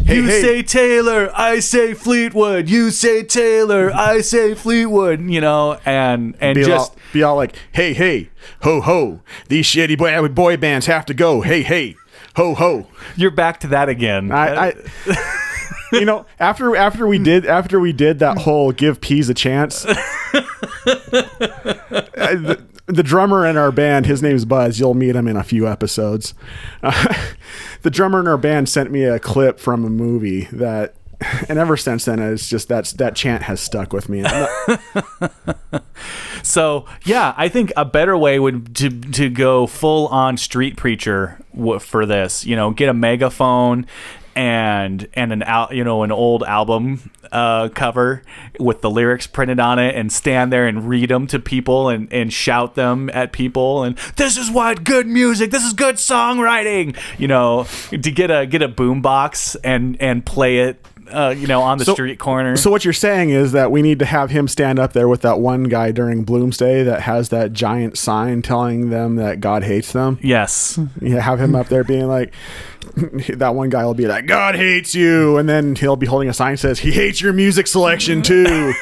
say Taylor, I say Fleetwood, you say Taylor, I say Fleetwood, and be all like, hey, ho ho, these shitty boy bands have to go, hey, ho ho. You're back to that again. After we did that whole give peas a chance, the drummer in our band, his name's Buzz. You'll meet him in a few episodes. The drummer in our band sent me a clip from a movie that, and ever since then, it's just that chant has stuck with me. So yeah, I think a better way would to go full on street preacher for this. Get a megaphone and an old album cover with the lyrics printed on it, and stand there and read them to people and shout them at people. And this is what good music. This is good songwriting. To get a boombox and play it. On the street corner. So what you're saying is that we need to have him stand up there with that one guy during Bloomsday that has that giant sign telling them that God hates them. Yes. Yeah, have him up there being like, that one guy will be like, God hates you. And then he'll be holding a sign that says, he hates your music selection too.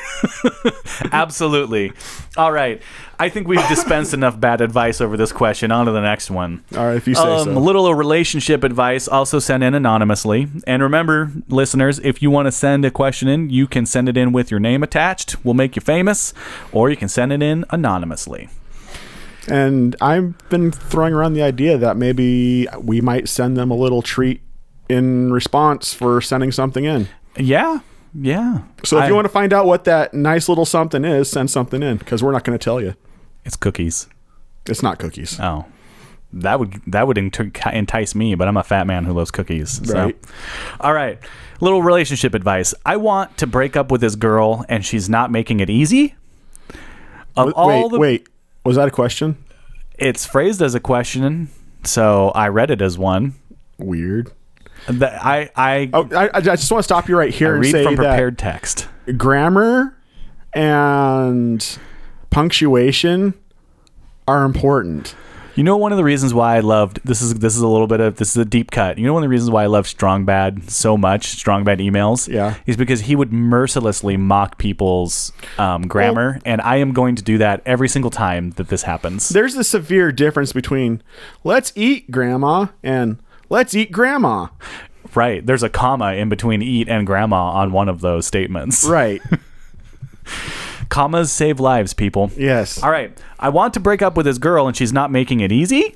Absolutely. All right. I think we've dispensed enough bad advice over this question. On to the next one. All right, if you say so. A little relationship advice, also send in anonymously. And remember, listeners, if you want to send a question in, you can send it in with your name attached. We'll make you famous. Or you can send it in anonymously. And I've been throwing around the idea that maybe we might send them a little treat in response for sending something in. Yeah. So if you want to find out what that nice little something is, send something in, because we're not going to tell you. It's cookies. It's not cookies. Oh, that would entice me, but I'm a fat man who loves cookies. So. Right. All right. Little relationship advice. I want to break up with this girl, and she's not making it easy. Wait. Was that a question? It's phrased as a question, so I read it as one. Weird. I just want to stop you right here and read say from prepared that text. Grammar and punctuation are important. One of the reasons why I loved this is a deep cut. One of the reasons why I love Strong Bad so much, Strong Bad emails, is because he would mercilessly mock people's grammar, and I am going to do that every single time that this happens. There's a severe difference between "let's eat grandma" and "let's eat grandma." Right. There's a comma in between eat and grandma on one of those statements. Right. Commas save lives, people. Yes. All right. I want to break up with this girl and she's not making it easy.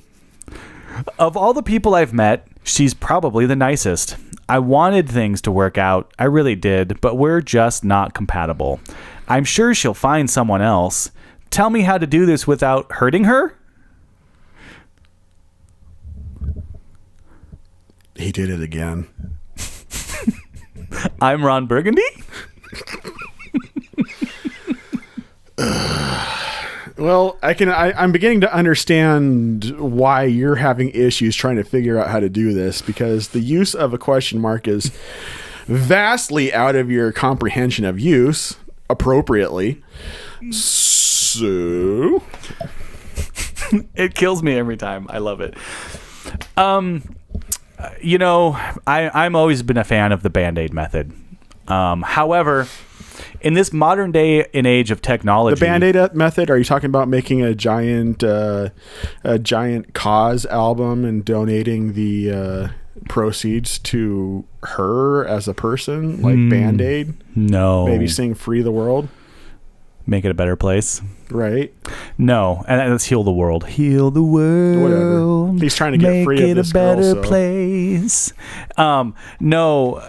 Of all the people I've met, she's probably the nicest. I wanted things to work out. I really did, but we're just not compatible. I'm sure she'll find someone else. Tell me how to do this without hurting her? He did it again. I'm Ron Burgundy. Well, I'm beginning to understand why you're having issues trying to figure out how to do this, because the use of a question mark is vastly out of your comprehension of use appropriately. So It kills me every time. I love it. I've always been a fan of the Band-Aid method. However, in this modern day and age of technology, the Band-Aid method, are you talking about making a giant cause album and donating the proceeds to her as a person, like Band-Aid? No. Maybe sing Free the World? Make it a better place. Right? No. And let's heal the world. Heal the world. Whatever. He's trying to get free of this girl. Make it a better place. No.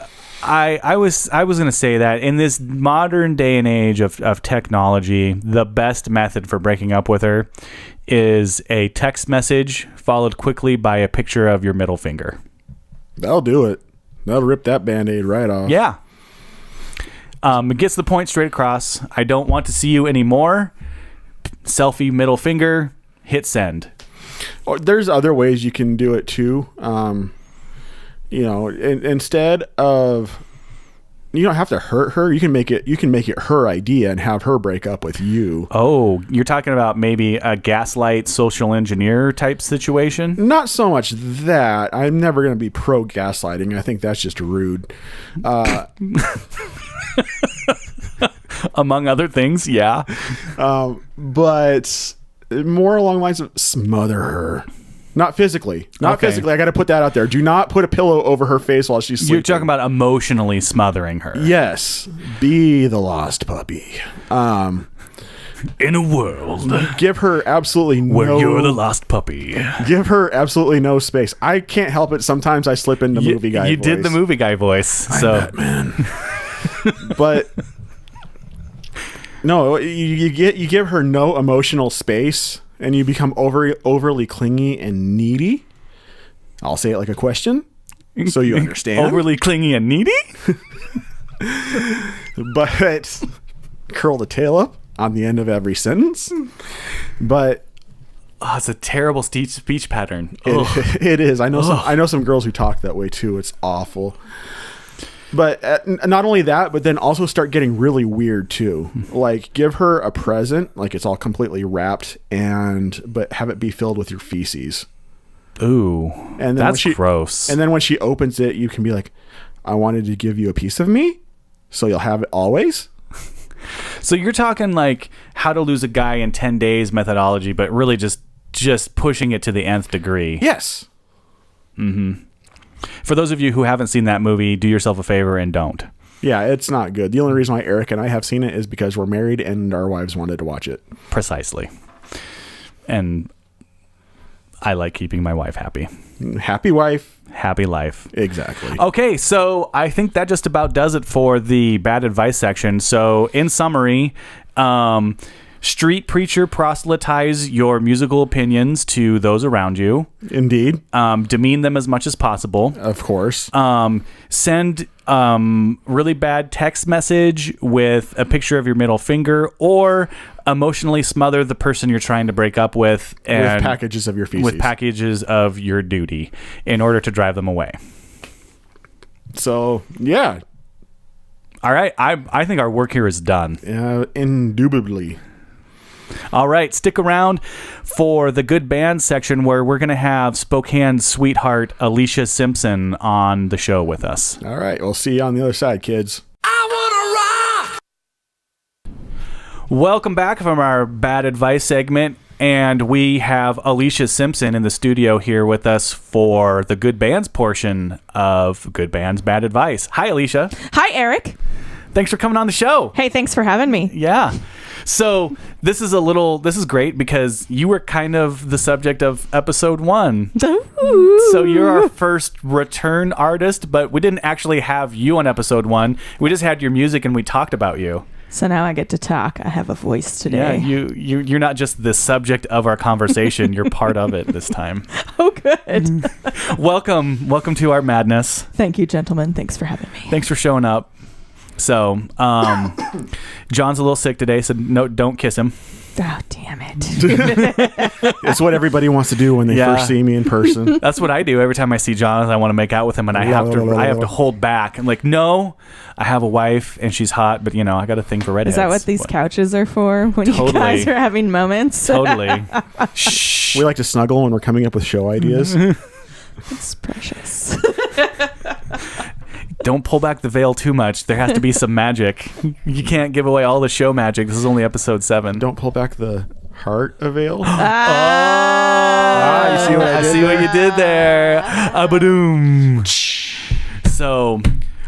I was going to say that in this modern day and age of technology, the best method for breaking up with her is a text message followed quickly by a picture of your middle finger. That'll do it. That'll rip that Band-Aid right off. Yeah. It gets the point straight across. I don't want to see you anymore. Selfie, middle finger, hit send. There's other ways you can do it too. Instead of, you don't have to hurt her. You can make it her idea and have her break up with you. Oh, you're talking about maybe a gaslight social engineer type situation? Not so much that. I'm never going to be pro gaslighting. I think that's just rude. Among other things, yeah. But more along the lines of smother her. Not physically. Not Okay. physically. I got to put that out there. Do not put a pillow over her face while she's sleeping. You're talking about emotionally smothering her. Yes. Be the lost puppy. In a world Give her absolutely where no... you're the lost puppy. Give her absolutely no space. I can't help it. Sometimes I slip into movie guy You voice. did the movie guy voice. I'm So Batman. But... No, you give her no emotional space, and you become overly clingy and needy. I'll say it like a question, so you understand. Overly clingy and needy? But curl the tail up on the end of every sentence. But Oh, it's a terrible speech pattern. Ugh. it is. I know some girls who talk that way too. It's awful. But not only that, but then also start getting really weird too. Like give her a present, like it's all completely wrapped, but have it be filled with your feces. Ooh, And then that's gross. And then when she opens it, you can be like, "I wanted to give you a piece of me, so you'll have it always." So you're talking like how to lose a guy in 10 days methodology, but really just pushing it to the nth degree. Yes. For those of you who haven't seen that movie, do yourself a favor and don't. Yeah, it's not good. The only reason why Eric and I have seen it is because we're married and our wives wanted to watch it. Precisely. And I like keeping my wife happy. Happy wife. Happy life. Exactly. Okay, so I think that just about does it for the bad advice section. So in summary, street preacher proselytize your musical opinions to those around you. Indeed. Demean them as much as possible. Of course. Send really bad text message with a picture of your middle finger, or emotionally smother the person you're trying to break up with, and with packages of your feces. with packages of your duty in order to drive them away. So, yeah. All right. I think our work here is done. Indubitably. All right. Stick around for the good band section, where we're going to have Spokane sweetheart Aleisha Simpson on the show with us. All right. We'll see you on the other side, kids. Welcome back from our bad advice segment. And we have Aleisha Simpson in the studio here with us for the Good Bands portion of Good Bands, Bad Advice. Hi, Aleisha. Hi, Eric. Thanks for coming on the show. Hey, thanks for having me. Yeah. So this is great because you were kind of the subject of episode 1. Ooh. So you're our first return artist, but we didn't actually have you on episode 1. We just had your music and we talked about you. So now I get to talk. I have a voice today. Yeah, you're not just the subject of our conversation. You're part of it this time. Oh, good. Welcome to our madness. Thank you, gentlemen. Thanks for having me. Thanks for showing up. So, John's a little sick today, so no, don't kiss him. Oh, damn it. It's what everybody wants to do when they first see me in person. That's what I do every time I see John. I want to make out with him, and I have to hold back. I'm like, no, I have a wife and she's hot, but I got a thing for redheads. Is that what these couches are for? When you guys are having moments? Totally. Shh. We like to snuggle when we're coming up with show ideas. It's precious. Don't pull back the veil too much. There has to be some magic. You can't give away all the show magic. This is only episode 7. Don't pull back the heart of veil. You see what I see what you did there. Abadoom. So,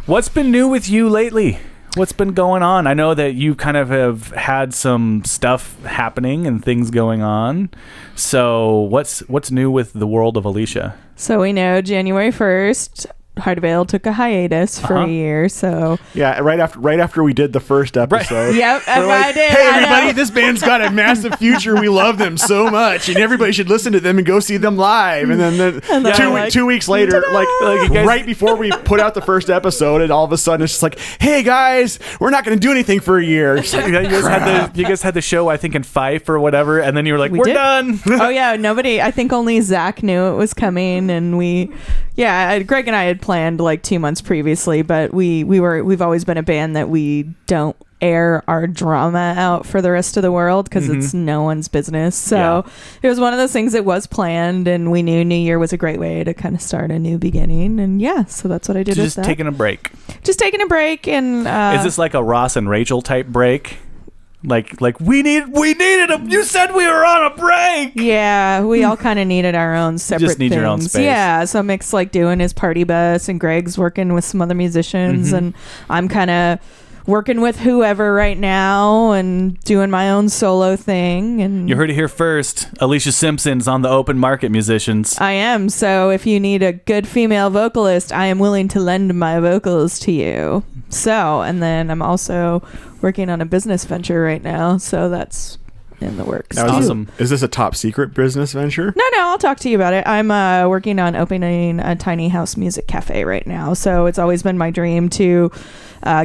what's been new with you lately? What's been going on? I know that you kind of have had some stuff happening and things going on. So, what's new with the world of Aleisha? So we know January 1st, Heart of Veil took a hiatus for a year, so yeah, right after we did the first episode. Yep, we're like, I did. Hey, everybody, this band's got a massive future. We love them so much, and everybody should listen to them and go see them live. And then two weeks later, like right before we put out the first episode, and all of a sudden it's just like, hey guys, we're not going to do anything for a year. Like, you guys had the show, I think, in Fife or whatever, and then you were like, we're done. Oh yeah, nobody. I think only Zach knew it was coming, and Greg and I had planned like 2 months previously, but we've always been a band that we don't air our drama out for the rest of the world because it's no one's business. So it was one of those things that was planned, and we knew New Year was a great way to kind of start a new beginning. And so that's what I did. Just taking a break. Just taking a break. And is this like a Ross and Rachel type break? Like we needed a. You said we were on a break. Yeah, we all kind of needed our own separate you just need things. your own space. Yeah, so Mick's like doing his party bus, and Greg's working with some other musicians, and I'm kind of working with whoever right now and doing my own solo thing. And you heard it here first. Aleisha Simpson's on the open market, musicians. I am. So if you need a good female vocalist, I am willing to lend my vocals to you. So, and then I'm also working on a business venture right now, so that's in the works. Awesome. Is this a top secret business venture? No, I'll talk to you about it. I'm working on opening a tiny house music cafe right now, so it's always been my dream to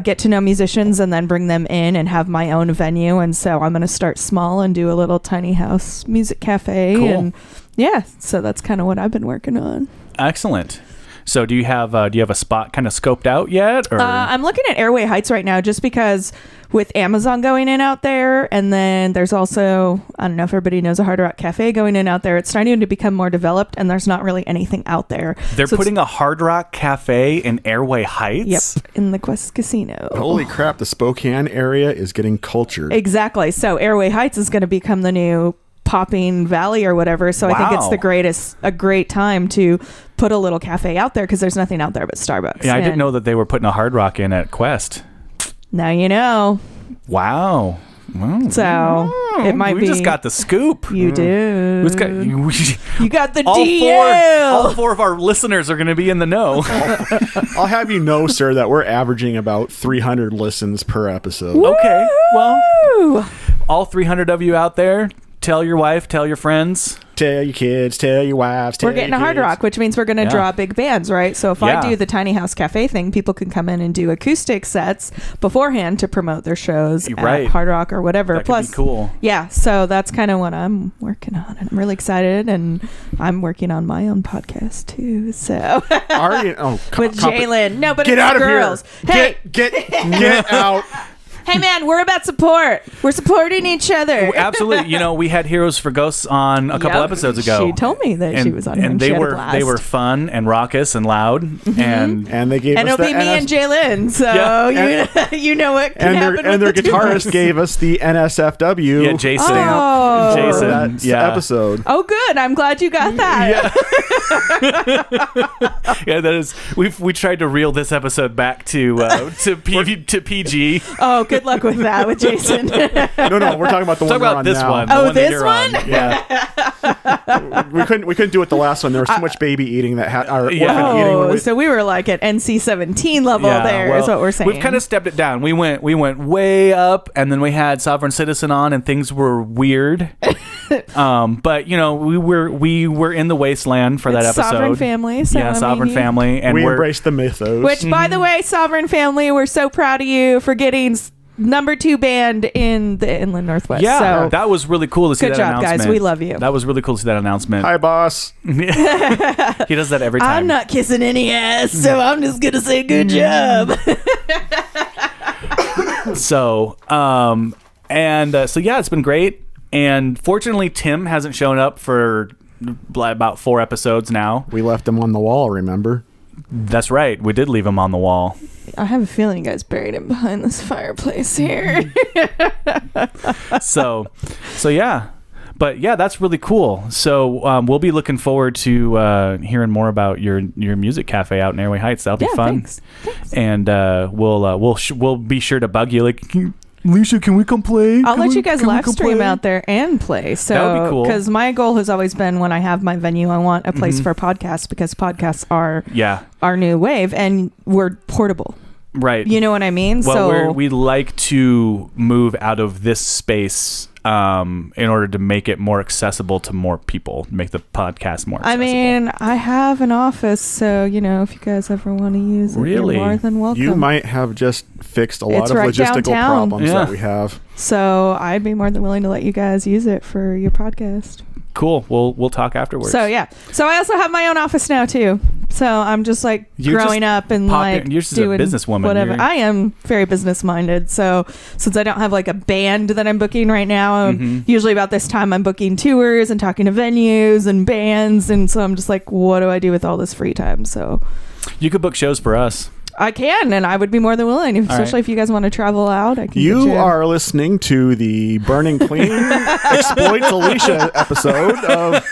get to know musicians and then bring them in and have my own venue. And so I'm going to start small and do a little tiny house music cafe. Cool. And so that's kind of what I've been working on. Excellent. So do you have a spot kind of scoped out yet? Or? I'm looking at Airway Heights right now just because with Amazon going in out there, and then there's also, I don't know if everybody knows, a Hard Rock Cafe going in out there. It's starting to become more developed, and there's not really anything out there. They're putting a Hard Rock Cafe in Airway Heights? Yep, in the Quest Casino. Holy crap, the Spokane area is getting cultured. Exactly. So Airway Heights is going to become the new Popping Valley or whatever. So I think it's a great time to put a little cafe out there because there's nothing out there but Starbucks. Yeah, I didn't know that they were putting a Hard Rock in at Quest. Now you know. Wow. Well, so it might be. We just got the scoop. You do. You got the DL. All four of our listeners are going to be in the know. I'll have you know, sir, that we're averaging about 300 listens per episode. Woo! Okay. Well, all 300 of you out there, tell your wife, tell your friends. Tell your kids, tell your wives, tell We're getting your a Hard kids. Rock, which means we're going to draw big bands, right? So if I do the Tiny House Cafe thing, people can come in and do acoustic sets beforehand to promote their shows at Hard Rock or whatever. That Plus, could be cool. Yeah, so that's kind of what I'm working on. And I'm really excited, and I'm working on my own podcast too. So Are you? Oh, with Jalen. No, but get it's out of girls. here. Hey, Get out. Hey man, we're about support. We're supporting each other. Absolutely. You know, we had Heroes for Ghosts on a couple episodes ago. She told me that she was on here, and she they had a were blast. fun and raucous and loud, and they gave and us it'll be me and Jalen, so you know what can happen. And their with the two of us. guitarist gave us the NSFW Jason. Oh. Jason episode. Oh, good. I'm glad you got that. Yeah, that is. We tried to reel this episode back to PG. Oh, good luck with that with Jason. No, we're talking about the one Talk we're about on this now. one. Oh, that this you're one? on. Yeah. we couldn't do it the last one. There was too much baby eating that had orphan eating. Oh, so we were like at NC-17 level there is what we're saying. We've kind of stepped it down. We went way up, and then we had Sovereign Citizen on, and things were weird. But you know, we were in the wasteland for that episode. Sovereign Family. So, yeah, Sovereign Family, and we we're embraced the mythos. Which, by the way, Sovereign Family, we're so proud of you for getting number 2 band in the Inland Northwest. Yeah, so, that was really cool to see good that job, announcement. guys. We love you. That was really cool to see that announcement. Hi, boss. He does that every time. I'm not kissing any ass, so I'm just gonna say good job. So, so yeah, it's been great. And fortunately, Tim hasn't shown up for about 4 episodes now. We left him on the wall, remember? That's right. We did leave him on the wall. I have a feeling you guys buried him behind this fireplace here. So yeah. But yeah, that's really cool. So we'll be looking forward to hearing more about your music cafe out in Airway Heights. That'll be fun. Thanks. And we'll be sure to bug you like, Aleisha, can we come play? I'll let you guys live stream out there and play. So that would be cool. Because my goal has always been when I have my venue, I want a place for podcasts because podcasts are our new wave and we're portable. Right. You know what I mean? Well, we like to move out of this space in order to make it more accessible to more people, make the podcast more accessible. I mean, I have an office, so, you know, if you guys ever want to use it, Really? you're more than welcome. You might have just fixed a lot It's of right logistical downtown. problems that we have. So I'd be more than willing to let you guys use it for your podcast. Cool. We'll talk afterwards. So yeah. So I also have my own office now too. So I'm just like growing up and like you're just doing a businesswoman. whatever. I am very business minded. So since I don't have like a band that I'm booking right now, usually about this time I'm booking tours and talking to venues and bands, and so I'm just like, what do I do with all this free time? So you could book shows for us. I can, and I would be more than willing, especially if you guys want to travel out. I can. You are listening to the Burning Clean Exploits Aleisha episode of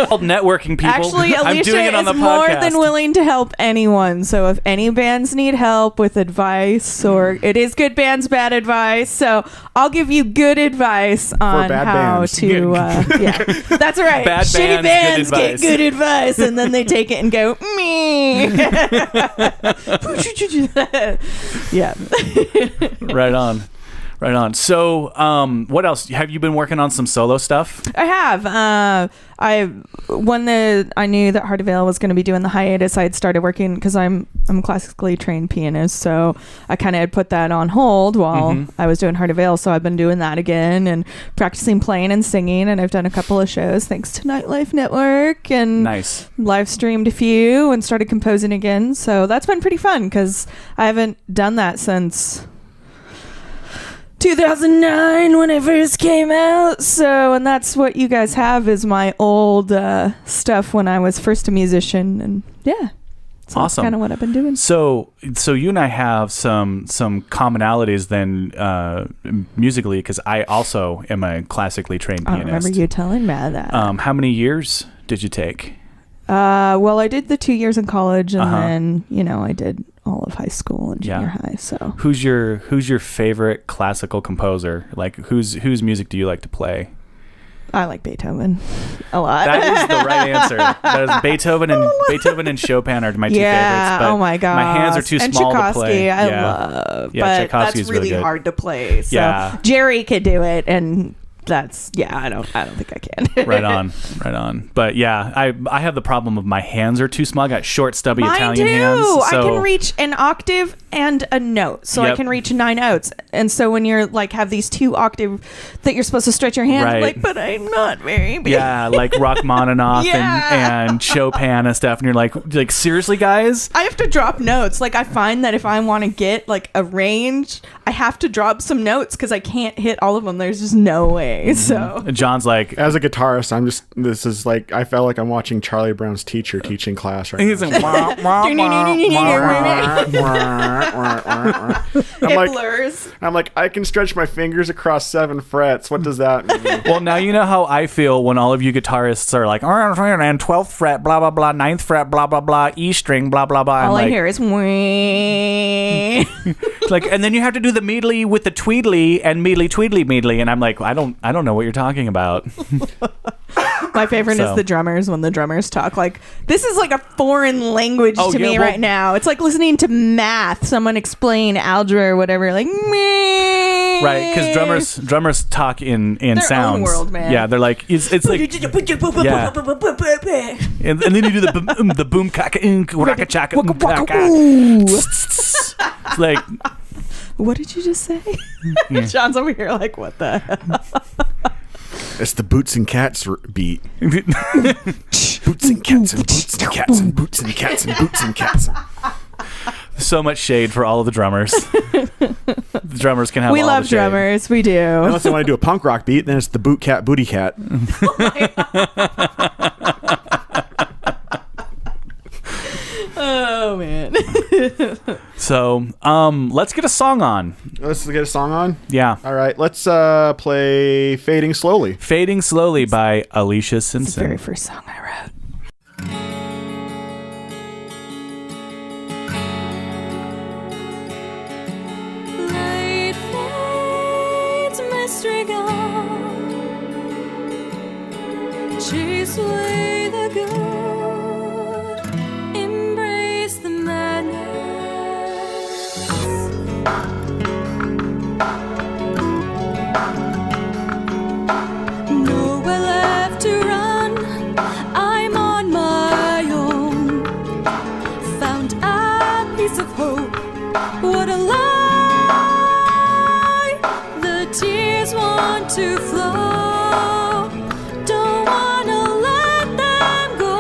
called Networking People. Actually, I'm doing Aleisha it on the is more podcast. than willing to help anyone. So if any bands need help with advice, or it is good bands, bad advice, so I'll give you good advice on bad how bands. to. Yeah, that's right. Bad Shitty bands, bands good get advice. good advice, and then they take it and go me. Yeah. Right on. So, what else? Have you been working on some solo stuff? I have. When I knew that Heart of Ale was going to be doing the hiatus, I had started working because I'm a classically trained pianist, so I kind of had put that on hold while I was doing Heart of Ale. So I've been doing that again and practicing playing and singing, and I've done a couple of shows thanks to Nightlife Network and Nice. live streamed a few and started composing again. So that's been pretty fun because I haven't done that since 2009 when it first came out. So, and that's what you guys have is my old stuff when I was first a musician, and yeah, so Awesome. That's kind of what I've been doing. So you and I have some commonalities then musically, because I also am a classically trained I pianist. remember you telling me that. How many years did you take? Well, I did the 2 years in college, and then I did all of high school and junior high. So who's your favorite classical composer? Like whose music do you like to play? I like Beethoven a lot. That is the right answer. That is Beethoven and Chopin are my two favorites. But oh my god, my hands are too small Tchaikovsky, to play. I love, but Tchaikovsky's that's really good. hard to play. So Yeah. Jerry could do it, and that's I don't think I can. Right on. But yeah, I have the problem of my hands are too small. I got short, stubby Mine Italian too. hands. I So can reach an octave and a note, so I Yep. can reach 9 notes. And so when you're like have these 2 octave that you're supposed to stretch your hand, Right. like, but I'm not very big. Yeah, like Rachmaninoff Yeah. and Chopin and stuff, and you're like seriously, guys? I have to drop notes. Like I find that if I want to get like a range, I have to drop some notes because I can't hit all of them. There's just no way. So And John's like, As a guitarist, this is like, I felt like I'm watching Charlie Brown's teacher teaching class right he's now. like, wah, wah, wah, wah. I'm it like, blurs. I'm like, I can stretch my fingers across 7 frets. What does that mean? Well, now you know how I feel when all of you guitarists are like, and 12th fret, blah, blah, blah, 9th fret, blah, blah, blah, E string, blah, blah, blah. All I like, hear is whee. like, and then you have to do the meedly with the tweedly and meedly, tweedly, meedly. And I'm like, I don't know what you're talking about. My favorite So. is the drummers when the drummers talk. Like, this is like a foreign language Oh, to yeah, me well- right now. It's like listening to math. Someone explain algebra or whatever. Like, meh. Right, because drummers talk in Their own sounds. world, man. Yeah, they're like it's like, yeah. and then you do the boom kaka raka chaka. It's like, What did you just say? John's over here like, what the hell? It's the Boots and Cats beat. Boots and cats and boots and cats and boots and cats and boots and cats. so much shade for all of the drummers. The drummers can have. We all love the shade. drummers. We do. Unless they want to do a punk rock beat, then it's the Boot Cat Booty Cat. Oh man. So, let's get a song on. Let's get a song on. Yeah, All right, let's play "Fading Slowly." "Fading Slowly" by Aleisha It's the very Simpson. first song I wrote. Light fades, mystery gone. Chase away the good, embrace the madness. Nowhere left to run, I'm on my own. Found a piece of hope. What a lie! The tears want to flow. Don't wanna let them go.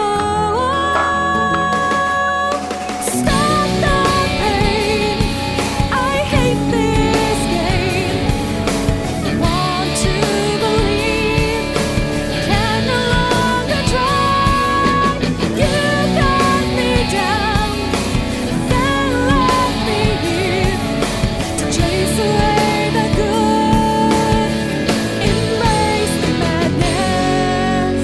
Stop the pain. I hate this game. Want to believe, can no longer try. You got me down, then left me here to chase away the good, embrace the madness.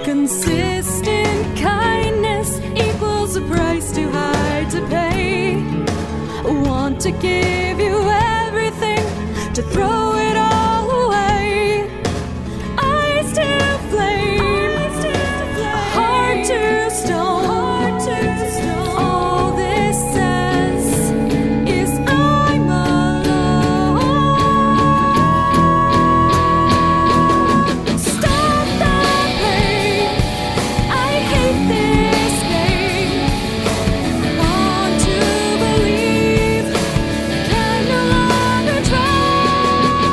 Consistent kindness equals a price too high to pay. Want to give you everything, to throw it all away. Eyes to flame, heart to stone. All this says is I'm alone. Stop the pain. I hate this game. Want to believe, can no longer try.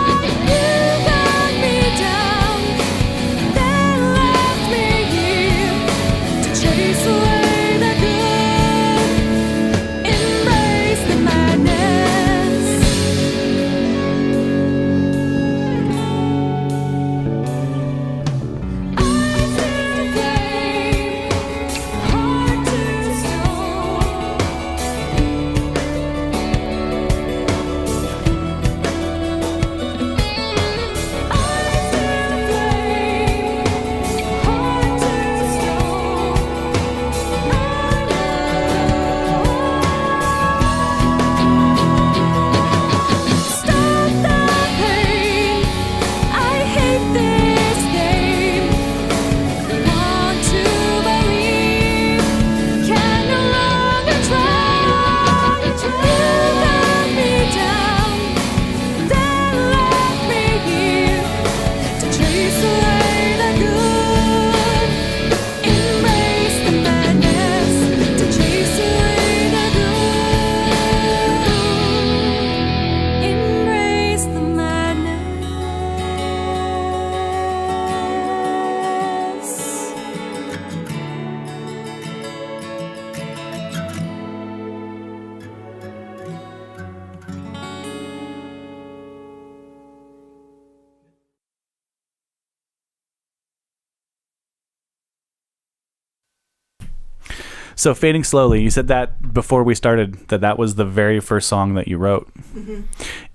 So Fading Slowly, you said that before we started, that was the very first song that you wrote.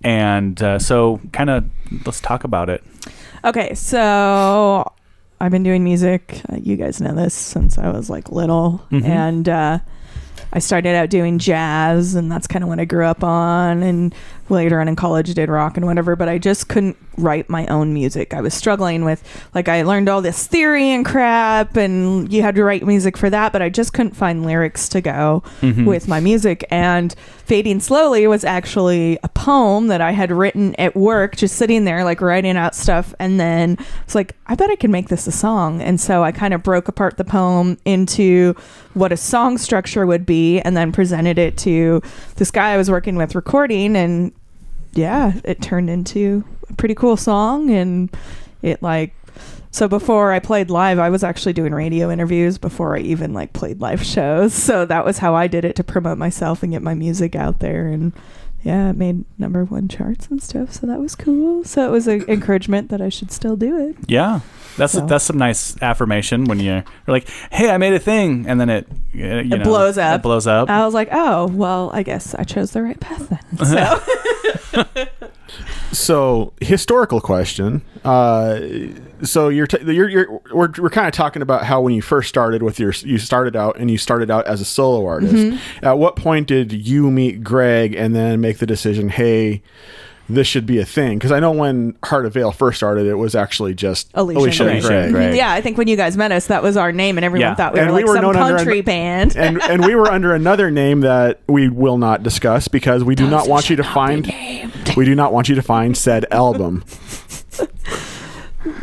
And so kind of let's talk about it. Okay, so I've been doing music. You guys know this since I was like little. And I started out doing jazz, and that's kind of what I grew up on. And later on in college, did rock and whatever, but I just couldn't write my own music. I was struggling with, like, I learned all this theory and crap, and you had to write music for that, but I just couldn't find lyrics to go with my music. And Fading Slowly was actually a poem that I had written at work, just sitting there, like, writing out stuff. And then it's like, I bet I can make this a song. And so I kind of broke apart the poem into what a song structure would be, and then presented it to this guy I was working with recording, and yeah, it turned into a pretty cool song. And it, like, so before I played live, I was actually doing radio interviews before I even like played live shows. So that was how I did it to promote myself and get my music out there. And yeah, it made #1 charts and stuff. So that was cool. So it was an encouragement that I should still do it. Yeah. That's some nice affirmation when you're like, hey, I made a thing. And then it blows up. It blows up. I was like, oh, well, I guess I chose the right path then. So. So, historical question. So we're kind of talking about how when you first started with you started out as a solo artist. At what point did you meet Greg and then make the decision, hey, this should be a thing? Because I know when Heart of Vale first started, it was actually just Aleisha and Greg. Yeah, I think when you guys met us, that was our name, and everyone thought we and were like some country band. and we were under another name that we will not discuss because we do not want you to find said album.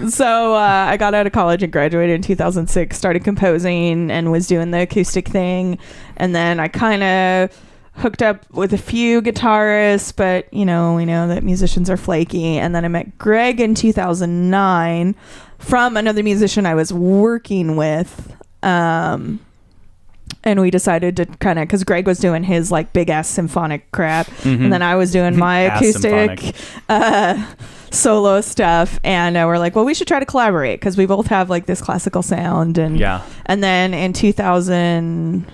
So I got out of college and graduated in 2006, started composing and was doing the acoustic thing. And then I kind of hooked up with a few guitarists, but we know that musicians are flaky. And then I met Greg in 2009 from another musician I was working with. And we decided to kind of, because Greg was doing his like big ass symphonic crap, and then I was doing my acoustic solo stuff, and we're like, well, we should try to collaborate because we both have like this classical sound. And then in 2000,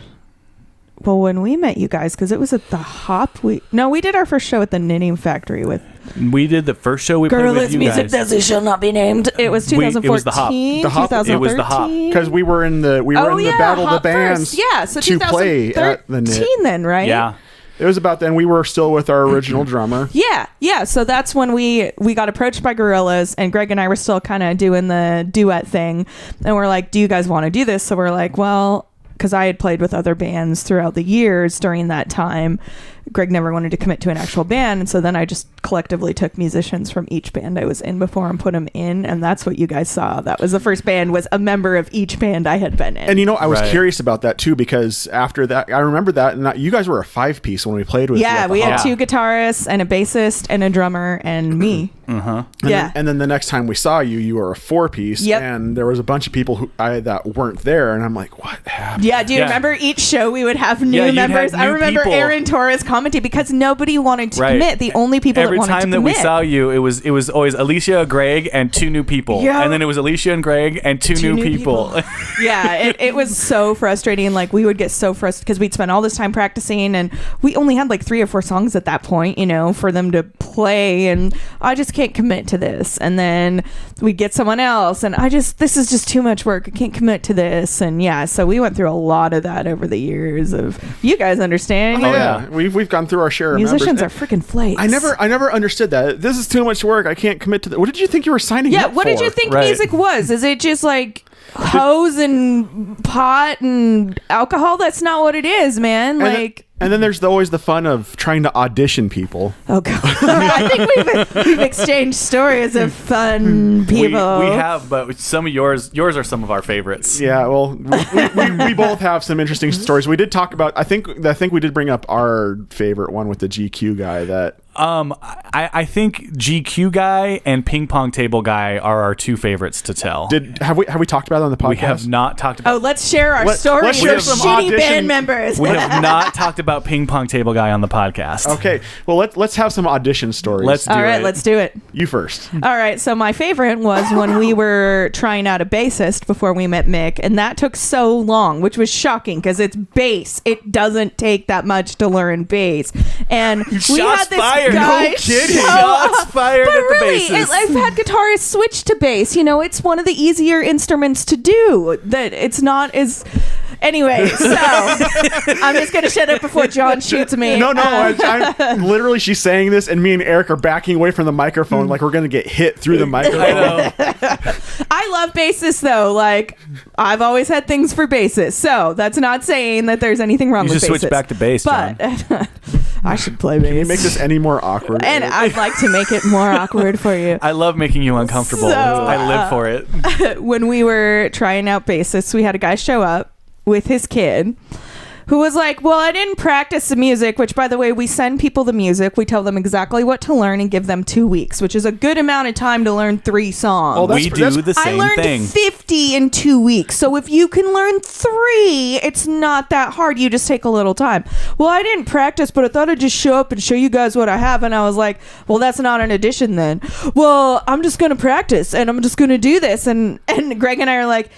well, when we met you guys, because it was at the Hop, we did our first show at the Knitting Factory with. We did the first show we played with you music guys. That shall not be named. It was 2014. It was the Hop. 2013. It was the Hop. Because we were in the Battle of the Bands. First. Yeah, so to play at the Knit. then, right? Yeah. It was about then. We were still with our original drummer. Yeah. So that's when we got approached by Gorillaz, and Greg and I were still kind of doing the duet thing. And we're like, do you guys want to do this? So we're like, well, because I had played with other bands throughout the years during that time. Greg never wanted to commit to an actual band, and so then I just collectively took musicians from each band I was in before and put them in, and that's what you guys saw. That was the first band, was a member of each band I had been in. And I was curious about that too, because after that, I remember that, and you guys were a 5-piece when we played with you. Yeah, we had 2 guitarists and a bassist and a drummer and me. And then the next time we saw you, you were a 4-piece, and there was a bunch of people that weren't there, and I'm like, what happened? Yeah, do you remember each show we would have new members? I remember people. Aaron Torres commenting because nobody wanted to commit. The only people that wanted to commit. Every time that we saw you, it was always Aleisha, Greg, and 2 new people. And then it was Aleisha and Greg and 2 new people. Yeah, it was so frustrating. Like, we would get so frustrated because we'd spend all this time practicing, and we only had like 3 or 4 songs at that point, for them to play, and I just can't commit to this. And then we'd get someone else, and this is just too much work. I can't commit to this. And so we went through a lot of that over the years. Of, you guys understand? We've gone through our share. Musicians are freaking flakes. I never understood that. This is too much work. I can't commit to that. What did you think you were signing up for? Yeah, what did you think music was? Is it just like hose and pot and alcohol? That's not what it is, man. And then there's always the fun of trying to audition people. Oh God! I think we've exchanged stories of fun people. We have, but some of yours are some of our favorites. Yeah, well, we both have some interesting stories. We did talk about. I think we did bring up our favorite one with the GQ guy that. I think GQ guy and ping pong table guy are our two favorites to tell. Have we talked about it on the podcast? We have not talked about. Oh, let's share our Let's stories share of some shitty audition- band members. We have not talked about ping pong table guy on the podcast. Okay, well let's have some audition stories. Let's do All right, it. let's do it. You first. All right, so my favorite was when we were trying out a bassist before we met Mick, and that took so long, which was shocking because it's bass. It doesn't take that much to learn bass. And we Shots had this fired. guy No kidding. show Shots up. fired But at the really, bassist. I've had guitarists switch to bass. You know, it's one of the easier instruments to do. That it's not as... Anyway, so I'm just going to shut up before John shoots me. No, I'm literally, she's saying this, and me and Eric are backing away from the microphone like we're going to get hit through the microphone. I know. I love bassists, though. Like, I've always had things for bassists. So that's not saying that there's anything wrong You with should bassists. switch back to bass, John. But I should play bass. Can you make this any more awkward? And Eric? I'd like to make it more awkward for you. I love making you uncomfortable. So, I live for it. When we were trying out bassists, we had a guy show up with his kid who was like, well, I didn't practice the music, which, by the way, we send people the music. We tell them exactly what to learn and give them 2 weeks, which is a good amount of time to learn 3 songs. Oh, We do the I same learned thing. 50 in 2 weeks. So if you can learn 3, it's not that hard. You just take a little time. Well, I didn't practice, but I thought I'd just show up and show you guys what I have. And I was like, well, that's not an audition then. Well, I'm just going to practice and I'm just going to do this. And Greg and I are like,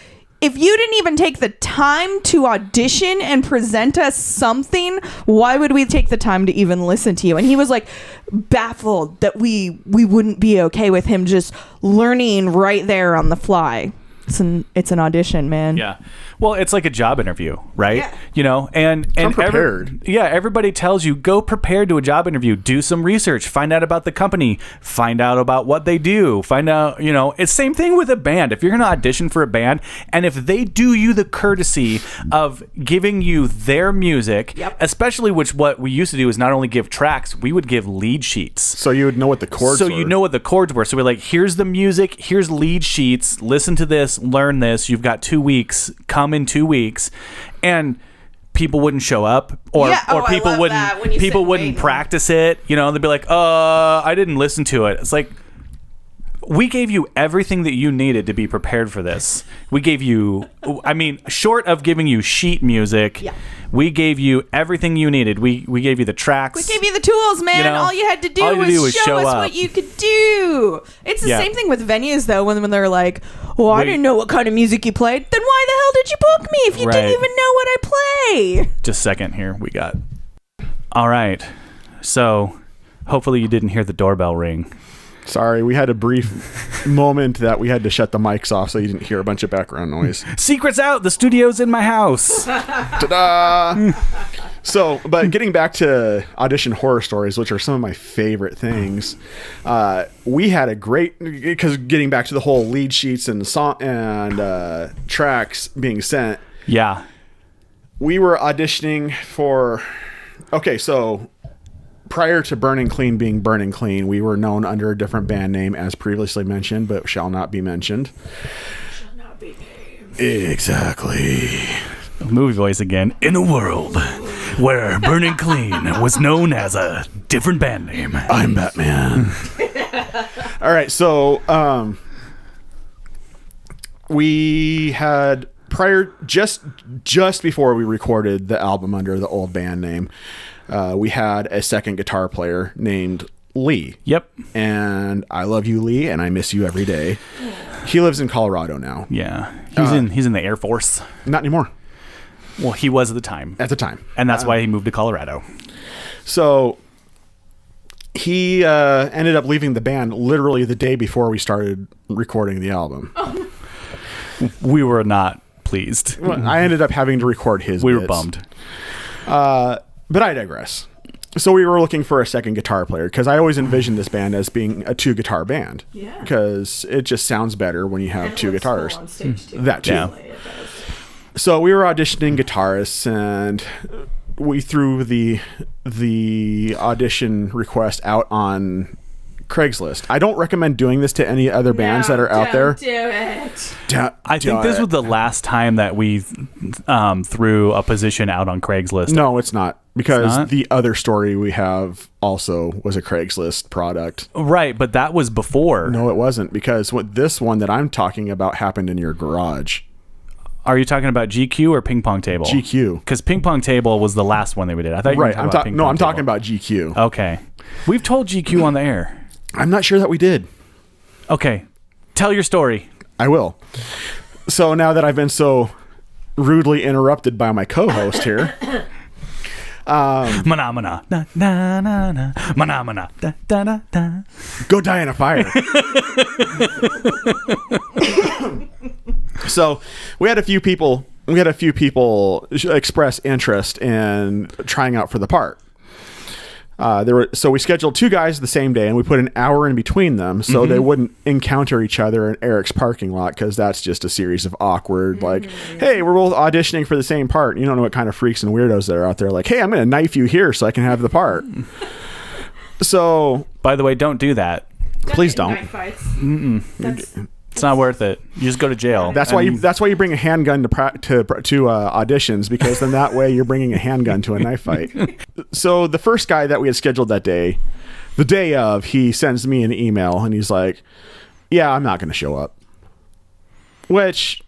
if you didn't even take the time to audition and present us something, why would we take the time to even listen to you? And he was like baffled that we wouldn't be okay with him just learning right there on the fly. It's an audition, man. Yeah. Well, it's like a job interview, right? Yeah. You know, and prepared. Everybody tells you go prepared to a job interview, do some research, find out about the company, find out about what they do, find out, you know, it's same thing with a band. If you're going to audition for a band and if they do you the courtesy of giving you their music, especially what we used to do is not only give tracks, we would give lead sheets. So you would know what the chords were. So you know what the chords were. So we're like, here's the music, here's lead sheets, listen to this, learn this, you've got 2 weeks, come in 2 weeks. And people wouldn't show up or people wouldn't practice it. You know, they'd be like, I didn't listen to it. It's like, we gave you everything that you needed to be prepared for this. We gave you, I mean, short of giving you sheet music, we gave you everything you needed. We gave you the tracks. We gave you the tools, man. You know, all you had to do all you was do was show us show what up. you could do. It's the same thing with venues, though, when they're like, well, I Wait. didn't know what kind of music you played. Then why the hell did you book me if you didn't Right. even know what I play? Just a second here. We got. All right. So hopefully you didn't hear the doorbell ring. Sorry, we had a brief moment that we had to shut the mics off so you didn't hear a bunch of background noise. Secret's out. The studio's in my house. Ta-da! So, but getting back to audition horror stories, which are some of my favorite things, we had a great, because getting back to the whole lead sheets and song and tracks being sent, Yeah. we were auditioning for. Okay, so prior to Burning Clean being Burning Clean, we were known under a different band name, as previously mentioned, but shall not be mentioned. Shall not be named. Exactly. Movie voice again. In a world where Burning Clean was known as a different band name. I'm Batman. All right, so we had just before we recorded the album under the old band name, we had a second guitar player named Lee. Yep. And I love you, Lee, and I miss you every day. He lives in Colorado now. Yeah. He's in the Air Force. Not anymore. Well, he was at the time. At the time. And that's why he moved to Colorado. So he ended up leaving the band literally the day before we started recording the album. We were not pleased. I ended up having to record his We were bits. bummed. But I digress. So we were looking for a second guitar player because I always envisioned this band as being a 2-guitar band. Yeah. Because it just sounds better when you have 2 guitars. That too. Yeah. So we were auditioning guitarists, and we threw the audition request out on Craigslist. I don't recommend doing this to any other bands that are out there. Do it. I think this was the last time that we threw a position out on Craigslist. No, it's not. Because It's not? the other story we have also was a Craigslist product. Right, but that was before. No, it wasn't. Because this one that I'm talking about happened in your garage. Are you talking about GQ or ping pong table? GQ. Because ping pong table was the last one that we did. I thought you were Right. talking about ping pong I'm table. talking about GQ. Okay. We've told GQ on the air. I'm not sure that we did. Okay. Tell your story. I will. So now that I've been so rudely interrupted by my co-host here, Mana mana. Na na na na. Mana mana. Da da da da. go die in a fire. So we had a few people express interest in trying out for the part. So we scheduled 2 guys the same day, and we put an hour in between them so they wouldn't encounter each other in Eric's parking lot, because that's just a series of awkward, like, hey, we're both auditioning for the same part. You don't know what kind of freaks and weirdos that are out there. Like, hey, I'm going to knife you here so I can have the part. So, By the way, don't do that. please don't. It's not worth it. You just go to jail. That's why you bring a handgun to auditions, because then that way you're bringing a handgun to a knife fight. So the first guy that we had scheduled that day, the day of, he sends me an email and he's like, "Yeah, I'm not going to show up." Which,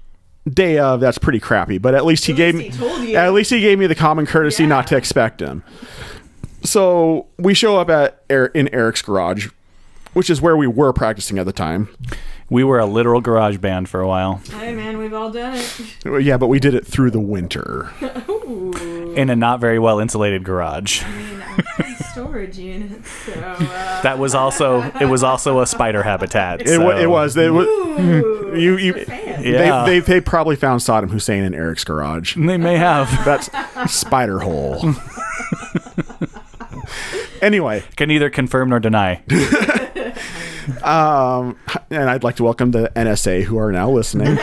day of, that's pretty crappy. But at least he gave me the common courtesy not to expect him. So we show up in Eric's garage, which is where we were practicing at the time. We were a literal garage band for a while. Hey man, we've all done it. Yeah, but we did it through the winter. In a not very well insulated garage. I mean, I'm storage units, so That was also a spider habitat. It was. You Yeah. they probably found Saddam Hussein in Eric's garage. They may have. That's spider hole. Anyway, Can neither confirm nor deny. and I'd like to welcome the NSA who are now listening.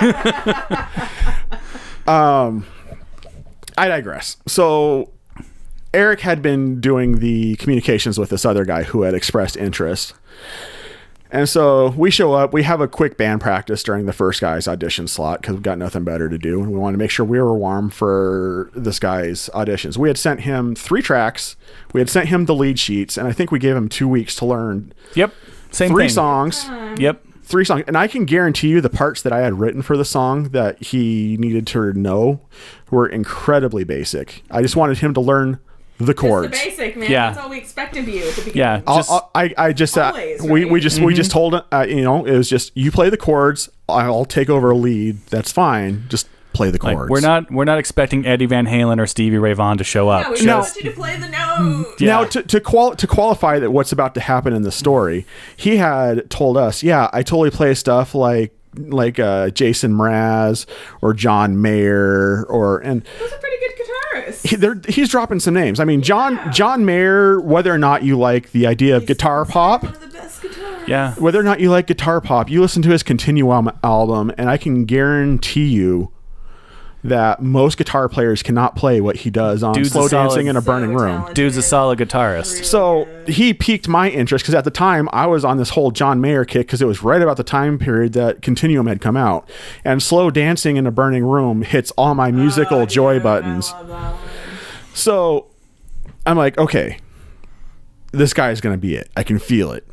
I digress. So Eric had been doing the communications with this other guy who had expressed interest. And so we show up, we have a quick band practice during the first guy's audition slot because we've got nothing better to do. And we wanted to make sure we were warm for this guy's auditions. We had sent him 3 tracks. We had sent him the lead sheets. And I think we gave him 2 weeks to learn Yep. Same 3 thing. songs. Yep. 3 songs. And I can guarantee you the parts that I had written for the song that he needed to know were incredibly basic. I just wanted him to learn the chords. It's the basic, man. Yeah. That's all we expect of you at the beginning. Yeah. I just Always, we right? just told him, it was just, you play the chords, I'll take over a lead. That's fine. Just play the Like, chords. we're not expecting Eddie Van Halen or Stevie Ray Vaughan to show up. Yeah, we Just- want you to play the note. Yeah. Now, to qualify that what's about to happen in the story, he had told us, yeah, I totally play stuff like Jason Mraz or John Mayer and Those are pretty good guitarists. he's dropping some names. I mean, John Mayer, whether or not you like the idea of guitar pop, One of the best guitarists. Yeah. whether or not you like guitar pop, you listen to his Continuum album, and I can guarantee you that most guitar players cannot play what he does on Dude's a Slow solid- Dancing in a So Burning Room. talented. Dude's a solid guitarist. So he piqued my interest because at the time I was on this whole John Mayer kick because it was right about the time period that Continuum had come out, and Slow Dancing in a Burning Room hits all my musical joy buttons. I love that one. So I'm like, okay, this guy is going to be it. I can feel it.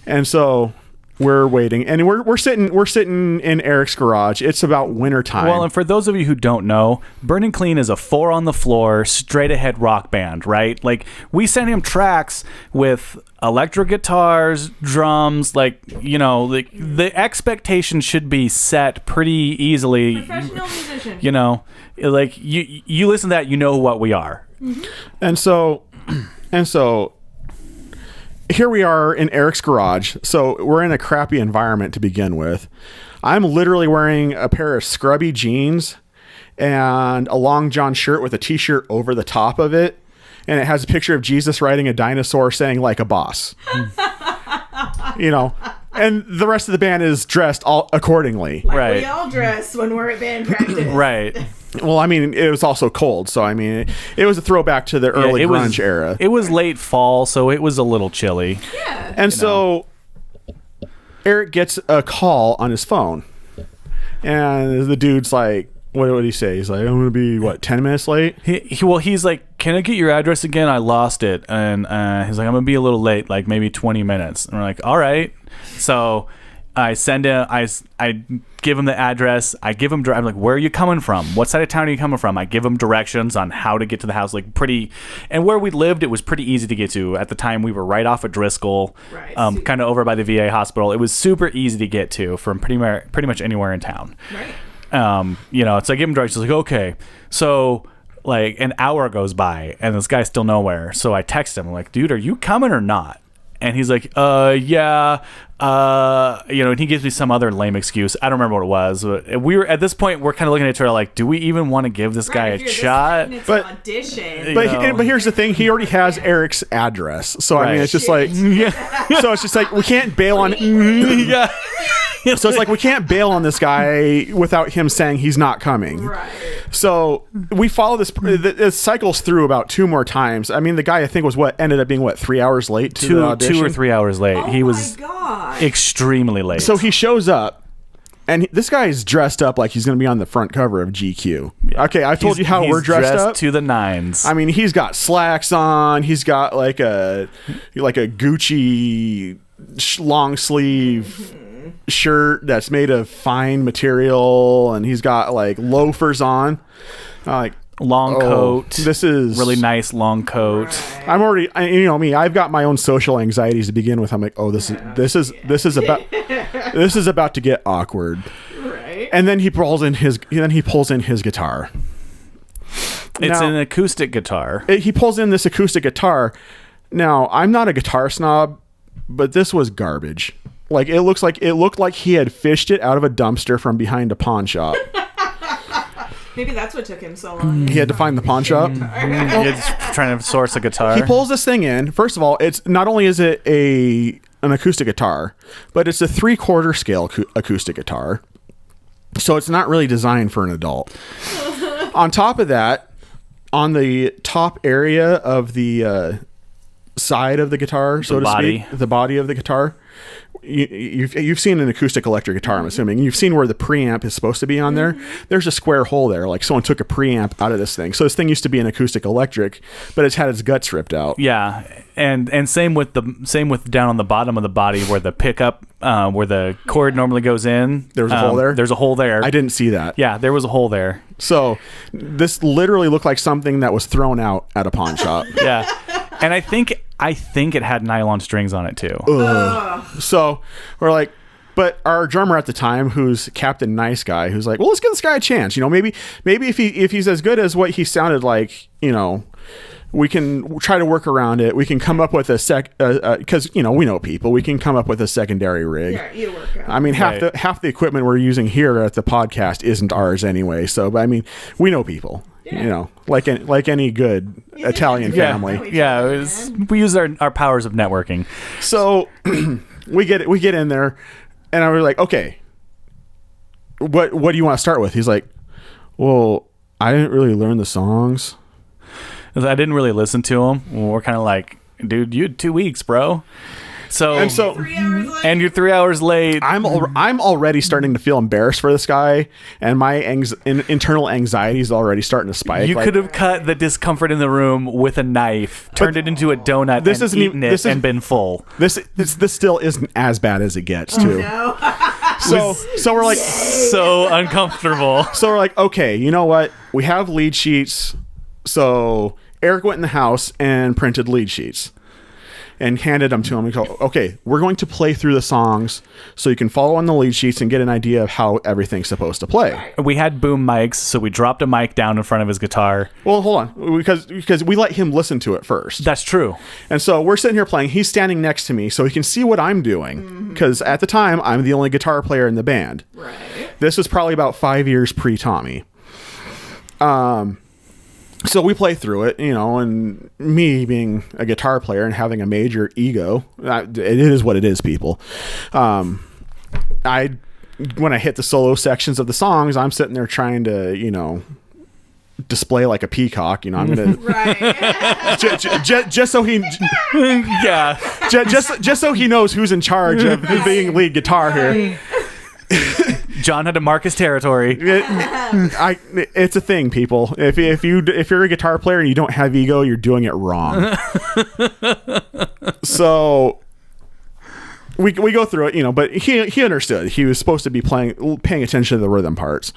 And so we're waiting, and we're sitting in Eric's garage. It's about winter time. Well, and for those of you who don't know, Burning Clean is a 4 on the floor, straight ahead rock band, right? Like, we sent him tracks with electric guitars, drums, like the expectation should be set pretty easily. Professional musician. Like you listen to that, you know what we are. And so here we are in Eric's garage. So we're in a crappy environment to begin with. I'm literally wearing a pair of scrubby jeans and a long john shirt with a t-shirt over the top of it. And it has a picture of Jesus riding a dinosaur saying like a boss. And the rest of the band is dressed all accordingly. Like Right. we all dress when we're at band practice. Right. Well, I mean, it was also cold, so I mean, it was a throwback to the early grunge era. It was late fall, so it was a little chilly. And so Eric gets a call on his phone, and the dude's like, what did he say? He's like, I'm going to be, 10 minutes late? He's like, can I get your address again? I lost it. And he's like, I'm going to be a little late, like maybe 20 minutes. And we're like, all right. So I send him, I give him the address. I give him, I'm like, where are you coming from? What side of town are you coming from? I give him directions on how to get to the house, and where we lived, it was pretty easy to get to. At the time, we were right off of Driscoll, kind of over by the VA hospital. It was super easy to get to from pretty much anywhere in town. Right. So I give him directions, like, okay. So like an hour goes by and this guy's still nowhere. So I text him, like, dude, are you coming or not? And he's like, yeah. And he gives me some other lame excuse. I don't remember what it was. But we were at this point, we're kind of looking at each other like, do we even want to give this guy a shot? But audition. But here's the thing: he already has Eric's address, so I mean, it's just like, so it's just like we can't bail on. Yeah. So it's like we can't bail on this guy without him saying he's not coming. Right. So we follow this. It cycles through about 2 more times. I mean, the guy I think was ended up being 3 hours late to the audition? 2 or 3 hours late. He was extremely late. So he shows up, and this guy's dressed up like he's going to be on the front cover of GQ. Yeah. Okay, I've told you how we're dressed up to the nines. I mean, he's got slacks on. He's got like a Gucci long sleeve shirt that's made of fine material, and he's got like loafers on, like long coat. This is really nice long coat. I'm already, me. I've got my own social anxieties to begin with. I'm like, this is about to get awkward. Right. And then he pulls in his guitar. It's an acoustic guitar. He pulls in this acoustic guitar. Now, I'm not a guitar snob, but this was garbage. Like it looked like he had fished it out of a dumpster from behind a pawn shop. Maybe that's what took him so long. He had to find the pawn shop. He's trying to source a guitar. He pulls this thing in. First of all, it's not only is it an acoustic guitar, but it's a 3/4 scale acoustic guitar. So it's not really designed for an adult. On top of that, on the top area of the side of the guitar, so to speak, the body of the guitar, you've seen an acoustic electric guitar, I'm assuming. You've seen where the preamp is supposed to be on there. There's a square hole there, like someone took a preamp out of this thing. So this thing used to be an acoustic electric, but it's had its guts ripped out. Yeah, and same with down on the bottom of the body where the pickup, where the cord normally goes in. There was a hole there. There's a hole there. I didn't see that. Yeah, there was a hole there. So this literally looked like something that was thrown out at a pawn shop. Yeah. And I think it had nylon strings on it too. So we're like, but our drummer at the time, who's Captain Nice Guy, who's like, well, let's give this guy a chance. Maybe if he's as good as what he sounded like, we can try to work around it. We can come up with a because we know people. We can come up with a secondary rig. Yeah, you work out. I mean, half the equipment we're using here at the podcast isn't ours anyway. So, but I mean, we know people. Yeah. Like any good Italian family. Yeah, we use our powers of networking. So we get in there, and I was like, okay, what do you want to start with? He's like, well, I didn't really learn the songs. I didn't really listen to them. We're kind of like, dude, you had 2 weeks, bro. So 3 hours late. And you're 3 hours late. I'm already starting to feel embarrassed for this guy, and my internal anxiety is already starting to spike. You could have cut the discomfort in the room with a knife, turned it into a donut, and eaten it, and been full. This still isn't as bad as it gets, too. No. So we're like, so uncomfortable. So we're like, okay, you know what? We have lead sheets. So Eric went in the house and printed lead sheets and handed them to him. We go, okay, we're going to play through the songs so you can follow on the lead sheets and get an idea of how everything's supposed to play. We had boom mics, so we dropped a mic down in front of his guitar. Well, hold on, because we let him listen to it first. That's true. And so we're sitting here playing. He's standing next to me so he can see what I'm doing, because at the time, I'm the only guitar player in the band. Right. This was probably about 5 years pre-Tommy. So we play through it, and me being a guitar player and having a major ego, it is what it is, people. When I hit the solo sections of the songs, I'm sitting there trying to, display like a peacock. I'm gonna Right. just so he Yeah. just so he knows who's in charge of being lead guitar here. John had to mark his territory. It's a thing, people. If you're a guitar player and you don't have ego, you're doing it wrong. So we go through it, but he understood. He was supposed to be paying attention to the rhythm parts,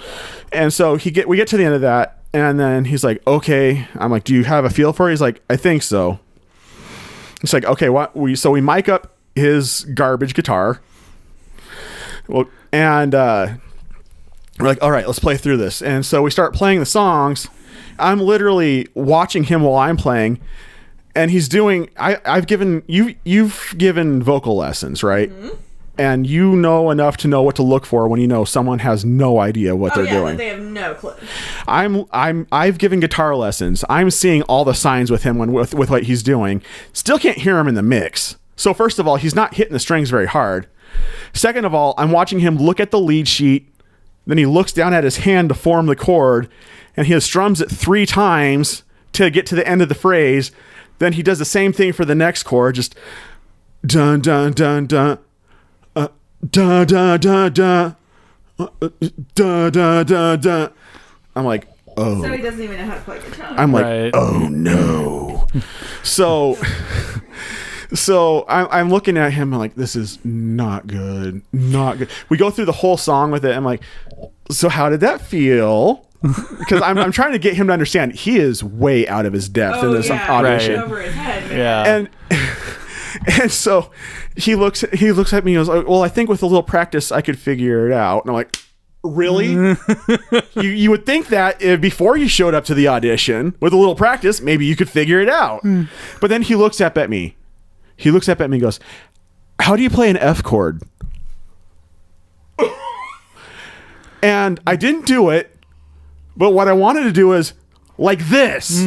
and so we get to the end of that, and then he's like, "Okay." I'm like, "Do you have a feel for it?" He's like, "I think so." It's like, "Okay, what?" We mic up his garbage guitar. Well, and we're like, "All right, let's play through this." And so we start playing the songs. I'm literally watching him while I'm playing, and he's doing. You've given vocal lessons, right? Mm-hmm. And you know enough to know what to look for when someone has no idea what they're doing. They have no clue. I've given guitar lessons. I'm seeing all the signs with him with what he's doing. Still can't hear him in the mix. So first of all, he's not hitting the strings very hard. Second of all, I'm watching him look at the lead sheet. Then he looks down at his hand to form the chord, and he strums it 3 times to get to the end of the phrase. Then he does the same thing for the next chord, just dun dun dun dun. Da da da da da da da da. I'm like, oh. So he doesn't even know how to play guitar. I'm like, Right. oh no. So I'm looking at him. I'm like, this is not good. Not good. We go through the whole song with it. I'm like, so how did that feel? Because I'm trying to get him to understand he is way out of his depth in this audition. Right. Over his head, man. Yeah. And so he looks at me and goes, well, I think with a little practice I could figure it out. And I'm like, really? you would think that before you showed up to the audition with a little practice, maybe you could figure it out. But then he looks up at me. He looks up at me and goes, how do you play an F chord? And I didn't do it, but what I wanted to do is like this.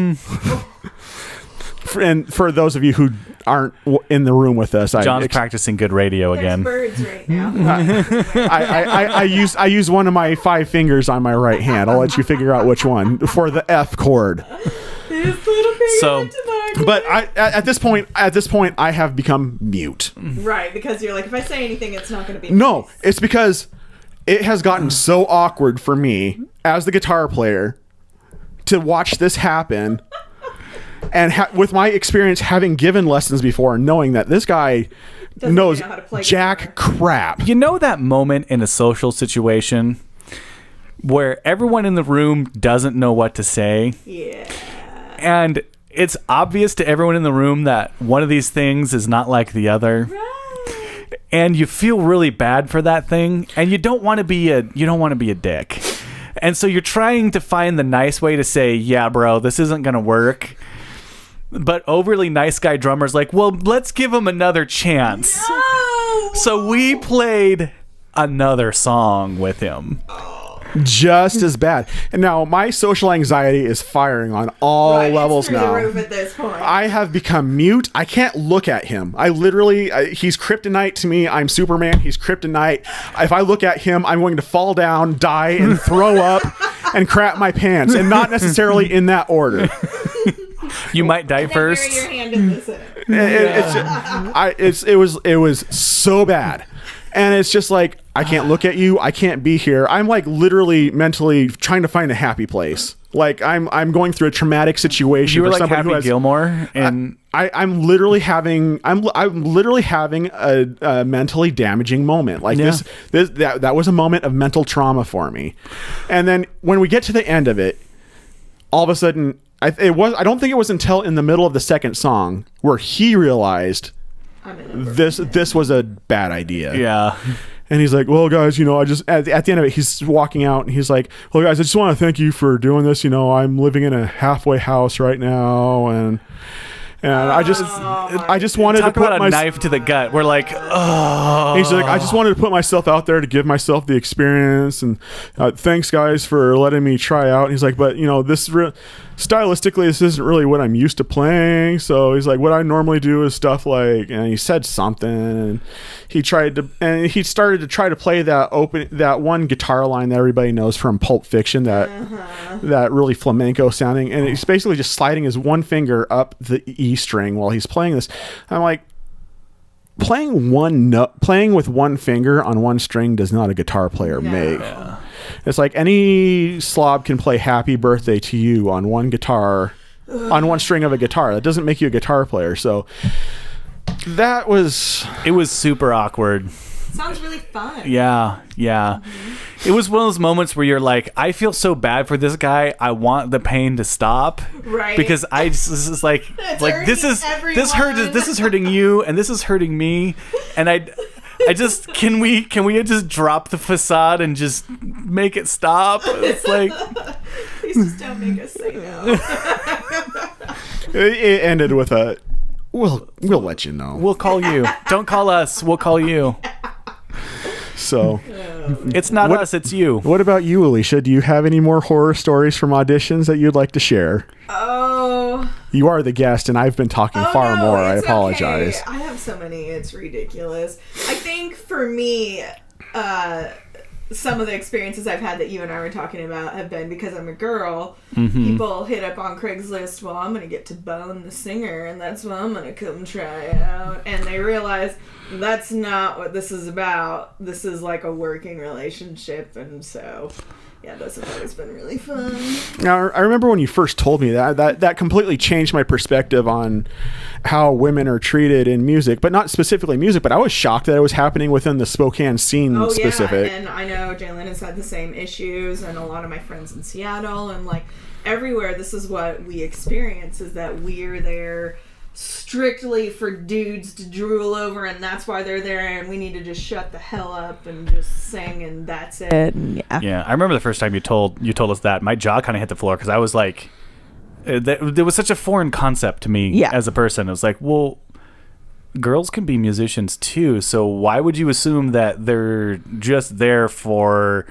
And for those of you who aren't in the room with us, John's practicing good radio again. There's birds right now. I use one of my 5 fingers on my right hand. I'll let you figure out which one for the F chord. So, but at this point, I have become mute. Right, because you're like, if I say anything, it's not going to be. No, it's because it has gotten so awkward for me as the guitar player to watch this happen. And with my experience having given lessons before and knowing that this guy knows how to play jack crap. you know that moment in a social situation where everyone in the room doesn't know what to say? Yeah. And it's obvious to everyone in the room that one of these things is not like the other. Right. And you feel really bad for that thing, and you don't want to be a dick. And so you're trying to find the nice way to say, yeah, bro, this isn't going to work. But overly nice guy drummer's like, well, let's give him another chance. No! So we played another song with him. Just as bad. And now my social anxiety is firing on all levels it's through now. the roof at this point. I have become mute. I can't look at him. I literally, he's kryptonite to me. I'm Superman. He's kryptonite. If I look at him, I'm going to fall down, die, and throw up and crap my pants. And not necessarily in that order. You might die And then first. bury your hand in the center. It was so bad. And it's just like, I can't look at you. I can't be here. I'm like literally mentally trying to find a happy place. Like I'm going through a traumatic situation. You were for like somebody Happy who has, Gilmore, and I'm literally having a mentally damaging moment. Like that was a moment of mental trauma for me. And then when we get to the end of it, all of a sudden, I don't think it was until in the middle of the second song where he realized this was a bad idea. yeah. And he's like, well, guys, I just, at the end of it, he's walking out and he's like, well, guys, I just want to thank you for doing this. I'm living in a halfway house right now. And I just wanted Talk to put about a knife to the gut. We're like, oh. He's like, I just wanted to put myself out there to give myself the experience. And thanks, guys, for letting me try out. And he's like, but, stylistically, this isn't really what I'm used to playing. So he's like, what I normally do is stuff like, and he said something, and he started to try to play that one guitar line that everybody knows from Pulp Fiction, that really flamenco sounding, and he's basically just sliding his one finger up the E string while he's playing this. I'm like, playing with one finger on one string does not a guitar player make. Yeah. It's like any slob can play Happy Birthday to You on one guitar, on one string of a guitar. That doesn't make you a guitar player. So it was super awkward. Sounds really fun. Yeah. It was one of those moments where you're like, I feel so bad for this guy. I want the pain to stop. Right. Because this is hurting you, and this is hurting me, and I just can we just drop the facade and just make it stop? It's like, Please just don't make us say no. it ended with a we'll let you know. we'll call you. Don't call us. We'll call you. So It's not us. It's you. what about you, Aleisha? Do you have any more horror stories from auditions that you'd like to share? Oh. You are the guest, and I've been talking far no, more. I it's apologize. okay. I have so many. It's ridiculous. I think for me, some of the experiences I've had that you and I were talking about have been because I'm a girl. Mm-hmm. People hit up on Craigslist, well, I'm going to get to bone the singer, and that's what I'm going to come try out. And they realize that's not what this is about. This is like a working relationship, and so... yeah, those have always been really fun. Now, I remember when you first told me that completely changed my perspective on how women are treated in music, but not specifically music, but I was shocked that it was happening within the Spokane scene specific. Yeah, and I know Jalen has had the same issues, and a lot of my friends in Seattle, and like everywhere, this is what we experience, is that we're there strictly for dudes to drool over, and that's why they're there, and we need to just shut the hell up and just sing, and that's it. Yeah, I remember the first time you told us that, my jaw kind of hit the floor, because I was like, there was such a foreign concept to me as a person. It was like, well, girls can be musicians too, so why would you assume that they're just there for,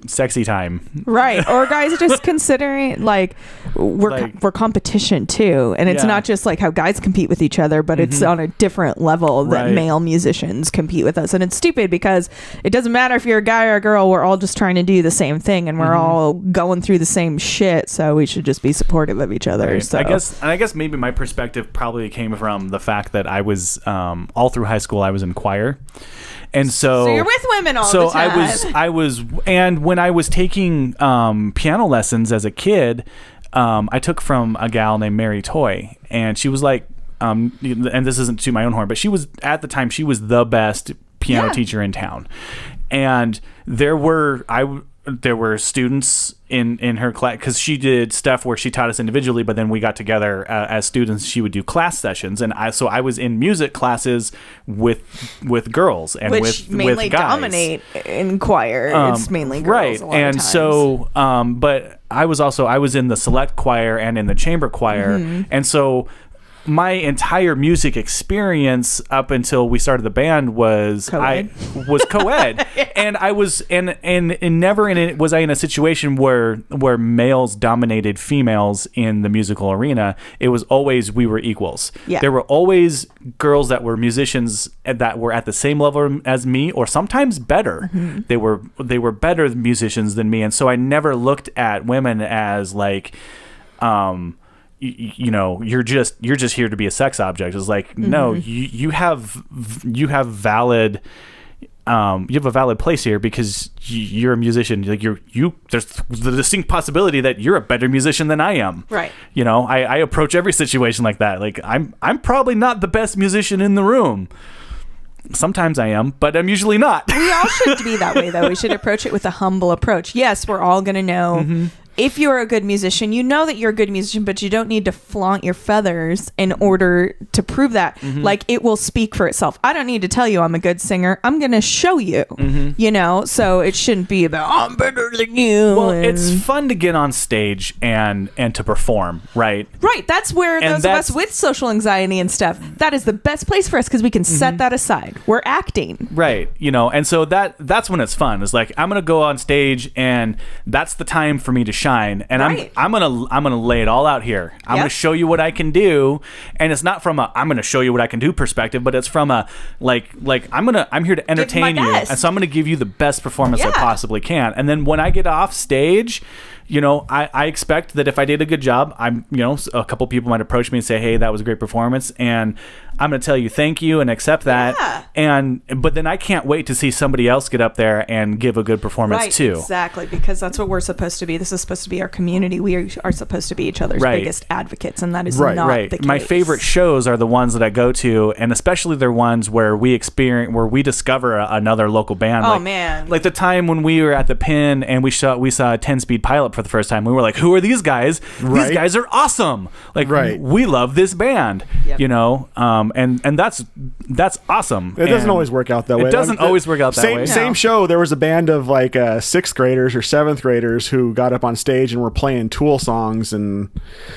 sexy time? Right. Or guys are just considering like we're competition too, and it's not just like how guys compete with each other, but it's on a different level that male musicians compete with us. And it's stupid because it doesn't matter if you're a guy or a girl, we're all just trying to do the same thing, and we're all going through the same shit, so we should just be supportive of each other. Right. So I guess maybe my perspective probably came from the fact that I was all through high school I was in choir. And so you're with women all the time. I was, and when I was taking piano lessons as a kid, I took from a gal named Mary Toy, and she was like, and this isn't to my own horn, but she was at the time she was the best piano teacher in town, and there were students in her class, because she did stuff where she taught us individually, but then we got together as students. She would do class sessions, and I was in music classes with girls and which mainly with guys. Dominate in choir. It's mainly girls, right? a lot And of times. so, but I was in the select choir and in the chamber choir, and so my entire music experience up until we started the band was co-ed. And I was and never was I in a situation where males dominated females in the musical arena. It was always we were equals. Yeah. There were always girls that were musicians that were at the same level as me, or sometimes better. They were better musicians than me, and so I never looked at women as like you're just here to be a sex object. It's like, no, you have valid place here because you're a musician. Like there's the distinct possibility that you're a better musician than I am. Right. I approach every situation like that. Like I'm probably not the best musician in the room. Sometimes I am, but I'm usually not. We all should be that way, though. We should approach it with a humble approach. Yes, we're all going to know if you're a good musician. You know that you're a good musician, but you don't need to flaunt your feathers in order to prove that. Like, it will speak for itself. I don't need to tell you I'm a good singer. I'm going to show you, so it shouldn't be about, I'm better than you. Well, it's fun to get on stage and to perform, right? Right. That's where those of us with social anxiety and stuff, that is the best place for us because we can set that aside. We're acting. Right. And so that's when it's fun. It's like, I'm going to go on stage and that's the time for me to shine, and Right. I'm gonna lay it all out here. I'm gonna Yep. show you what I can do, and it's not from a I'm gonna show you what I can do perspective, but it's from a like I'm here to entertain you, best. and so I'm gonna give you the best performance I Yeah. possibly can. And then when I get off stage, you know, I expect that if I did a good job, a couple people might approach me and say, hey, that was a great performance, and I'm going to tell you thank you and accept that. Yeah. But then I can't wait to see somebody else get up there and give a good performance Right, too. exactly, because that's what we're supposed to be. This is supposed to be our community. We are supposed to be each other's Right. biggest advocates, and that is Right, not Right. the case. My favorite shows are the ones that I go to, and especially they're ones where we discover another local band. Oh, man. Like the time when we were at the Pin and we saw a 10-speed pilot for the first time. We were like, who are these guys? Right. These guys are awesome. Like Right. we love this band. Yep. You know, and that's awesome. It doesn't And always work out that way. It doesn't always work out that same, way. Same No. show. There was a band of like 6th graders or 7th graders who got up on stage and were playing Tool songs and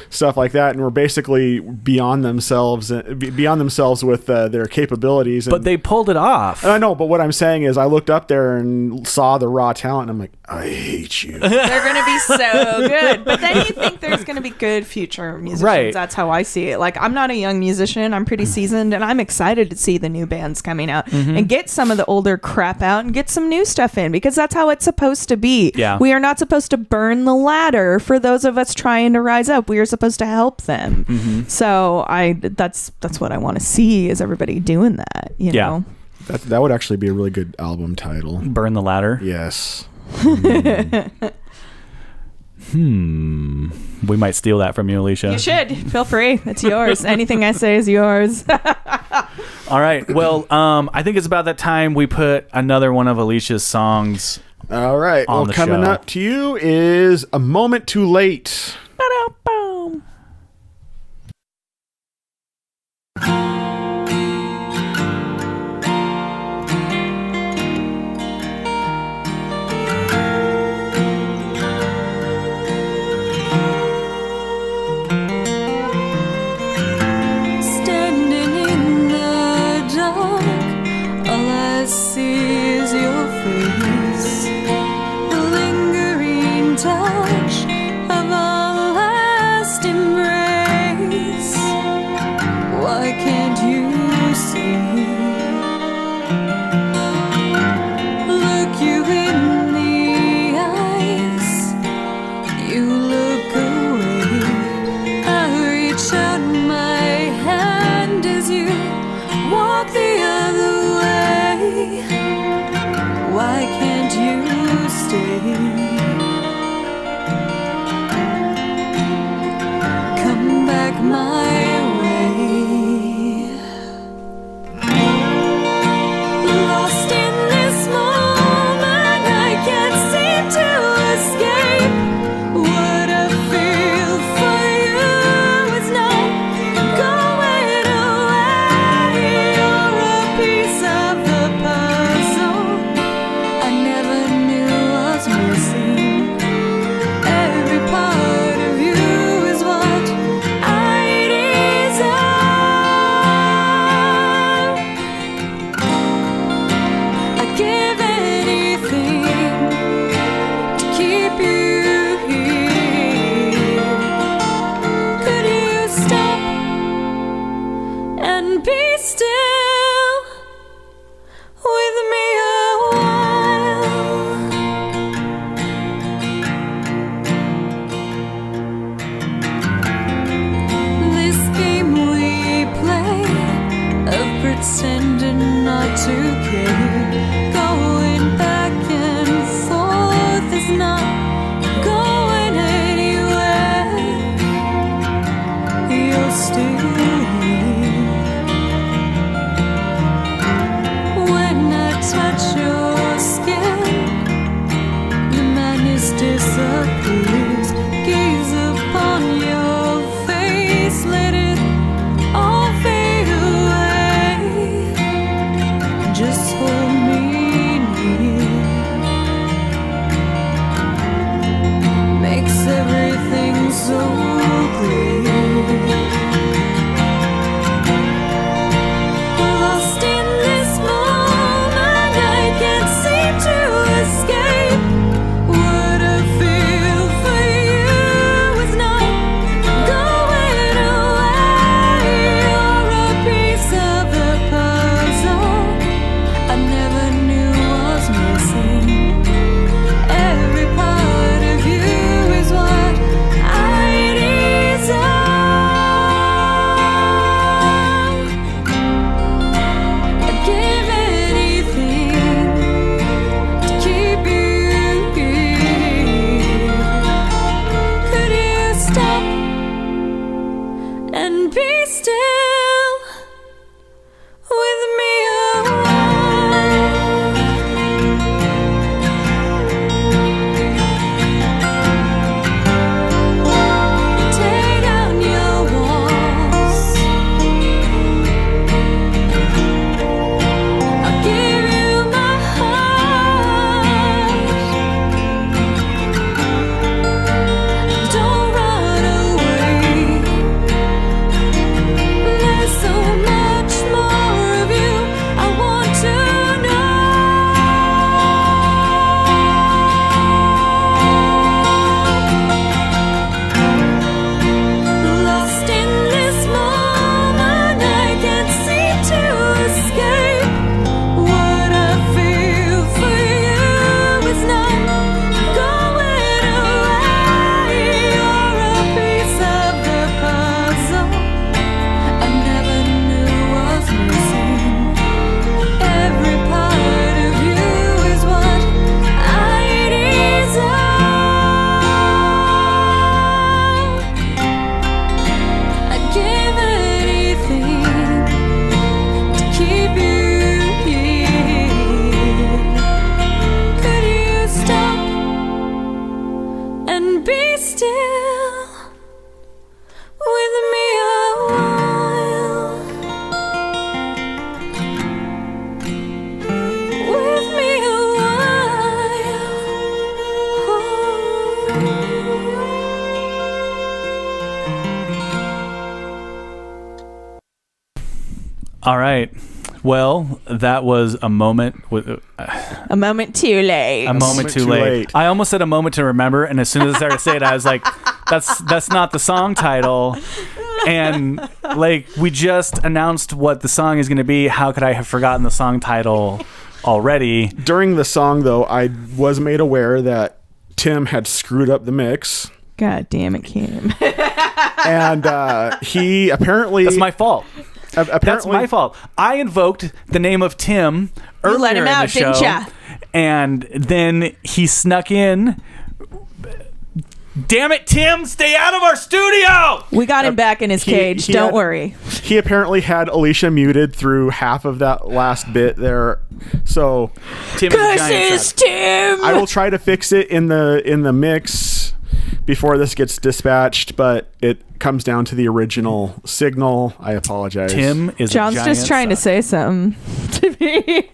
stuff like that, and were basically beyond themselves with their capabilities. And, But they pulled it off. I know, but what I'm saying is, I looked up there and saw the raw talent, and I'm like, I hate you. They're going to be so good. But then you think there's going to be good future musicians. Right. That's how I see it. Like, I'm not a young musician. I'm pretty seasoned, and I'm excited to see the new bands coming out and get some of the older crap out and get some new stuff in, because that's how it's supposed to be. Yeah. We are not supposed to burn the ladder for those of us trying to rise up. We are supposed to help them. So that's what I want to see, is everybody doing that, you Yeah. know? That would actually be a really good album title. Burn the ladder. Yes. We might steal that from you, Aleisha. You should. Feel free. It's yours. Anything I say is yours. All right. Well, I think it's about that time we put another one of Alicia's songs. All right. On Well, the coming show. up to you is A Moment Too Late. Ba-dum-bum. Standing in the dark, all I see is your face, the lingering touch of our last embrace. Why can't you see? Look you in the eyes, you look away. I reach out my hand as you walk the other way. Why can't you stay? Come back my way. Lost in this moment, I can't seem to escape. What I feel for you is not going away. You're a piece of the puzzle I never knew was missing. Every part of you is what I desire. I'd give anything to keep you here. Could you stop and be still with me a while? This game we play of pretending not to care, going back and forth is not going anywhere. You're still here. When I touch your skin, the madness disappears. Gaze upon your face, let it all fade away. Just hold me near. Makes everything so clear. Lost in this moment, I can't seem to escape. What I feel for and be still with me a while. With me a while. All right. Well, that was a moment with A moment too late. a moment too late. I almost said a moment to remember, and as soon as I started to say it, I was like, "That's not the song title." And like we just announced what the song is going to be. How could I have forgotten the song title already? During the song, though, I was made aware that Tim had screwed up the mix, God damn it, Kim. and he apparently That's my fault. apparently That's my fault. I invoked the name of Tim earlier let him in out, the show, didn't ya? and then he snuck in. Damn it, Tim! Stay out of our studio! We got him back in his cage. he Don't had- worry. He apparently had Aleisha muted through half of that last bit there, so Tim is a giant Curses, suck. Tim! I will try to fix it in the mix before this gets dispatched, but it comes down to the original signal. I apologize. Tim is John's a giant just trying to suck. say something to me.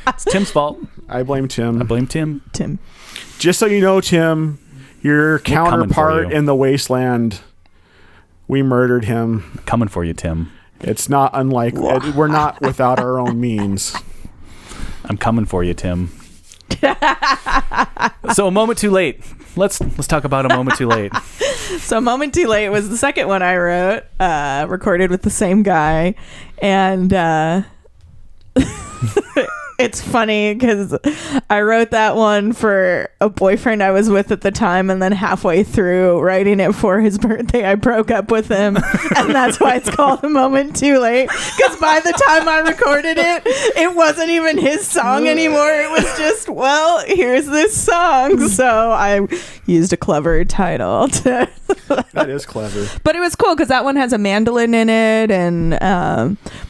It's Tim's fault. I blame Tim. I blame Tim. Tim. Just so you know, Tim, your coming for counterpart you. in the wasteland, we murdered him. Coming for you, Tim. It's not unlikely. We're not without our own means. I'm coming for you, Tim. So a moment too late. Let's talk about a moment too late. So, Moment Too Late was the second one I wrote, recorded with the same guy. And it's funny because I wrote that one for a boyfriend I was with at the time, and then halfway through writing it for his birthday, I broke up with him. And that's why it's called A Moment Too Late. Because by the time I recorded it, it wasn't even his song anymore. It was just, well, here's this song. So I used a clever title to That is clever. but it was cool because that one has a mandolin in it, and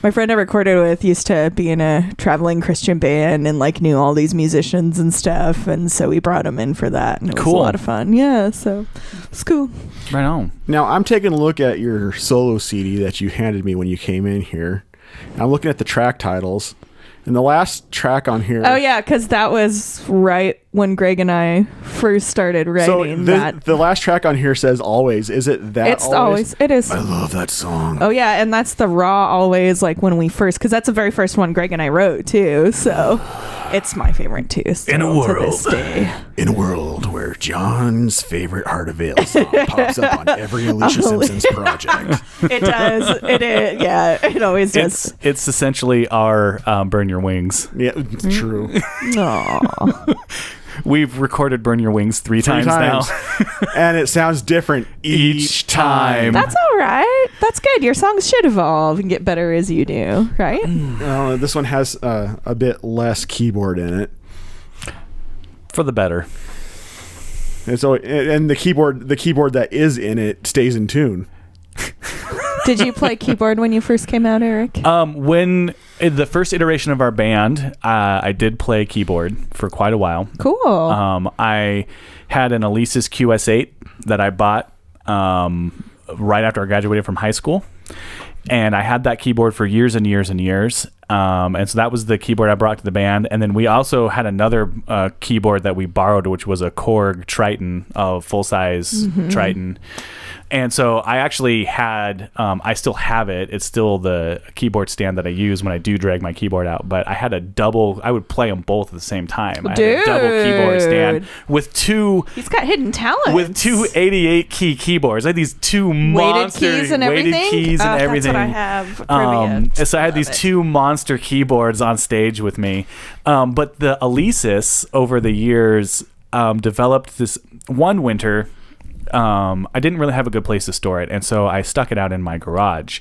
my friend I recorded with used to be in a traveling Christian band and like knew all these musicians and stuff, and so we brought him in for that, and it was Cool. a lot of fun. Yeah, so it's cool. Right on. Now, I'm taking a look at your solo CD that you handed me when you came in here. And I'm looking at the track titles. And the last track on here. Oh yeah, because that was right when Greg and I first started So writing that. the last track on here says Always. Is it that It's always it is. I love that song. Oh yeah, and that's the raw always, like when we first, because that's the very first one Greg and I wrote too. So it's my favorite too. In a still to this world. day. In a world where John's favorite Heart of Veil song pops up on every Alicia Oh. Simpson's project. It does. It is. Yeah, it always does. It's essentially our Burn Your Wings. Yeah, it's true. Aw. We've recorded Burn Your Wings three times now. And it sounds different each time. That's all right. That's good. Your songs should evolve and get better as you do, right? This one has a bit less keyboard in it. For the better. And so, and the keyboard that is in it stays in tune. Did you play keyboard when you first came out, Eric? When in the first iteration of our band, I did play keyboard for quite a while. Cool. I had an Alesis QS8 that I bought right after I graduated from high school. And I had that keyboard for years and years and years. And so that was the keyboard I brought to the band. And then we also had another keyboard that we borrowed, which was a Korg Triton, a full-size Triton. And so I actually had, I still have it. It's still the keyboard stand that I use when I do drag my keyboard out. But I had I would play them both at the same time. I had a double keyboard stand with two He's got hidden talent. with two 88 key keyboards. I had these two weighted monster keys and weighted everything. keys and everything. That's what I have. Trivia. So I had these two monster keyboards on stage with me. But the Alesis over the years developed this one winter. I didn't really have a good place to store it, and so I stuck it out in my garage.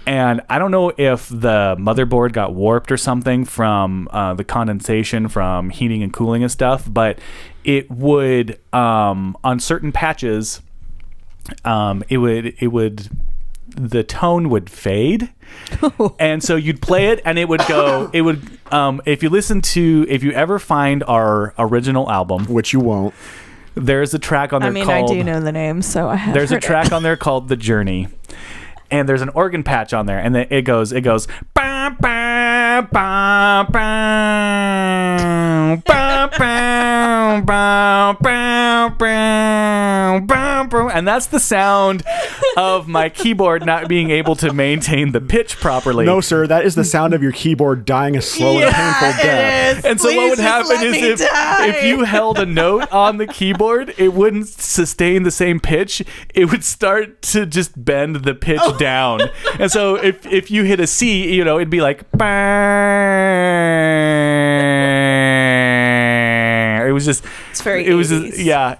And I don't know if the motherboard got warped or something from the condensation from heating and cooling and stuff, but it would on certain patches, the tone would fade. And so you'd play it and it would go, if you ever find our original album, Which you won't. There's a track on there I mean, called... I do know the name, so I have There's a heard it. track on there called The Journey. And there's an organ patch on there, and then it goes, "Ba, ba, ba, ba, ba, ba, ba, ba, ba, ba, ba," and that's the sound of my keyboard not being able to maintain the pitch properly. No, sir, that is the sound of your keyboard dying a slow and painful death. And so what would happen is if you held a note on the keyboard, it wouldn't sustain the same pitch. It would start to just bend the pitch down. And so if you hit a C, you know, it'd be like, bang. It was just, It's very it was 80s. just, yeah.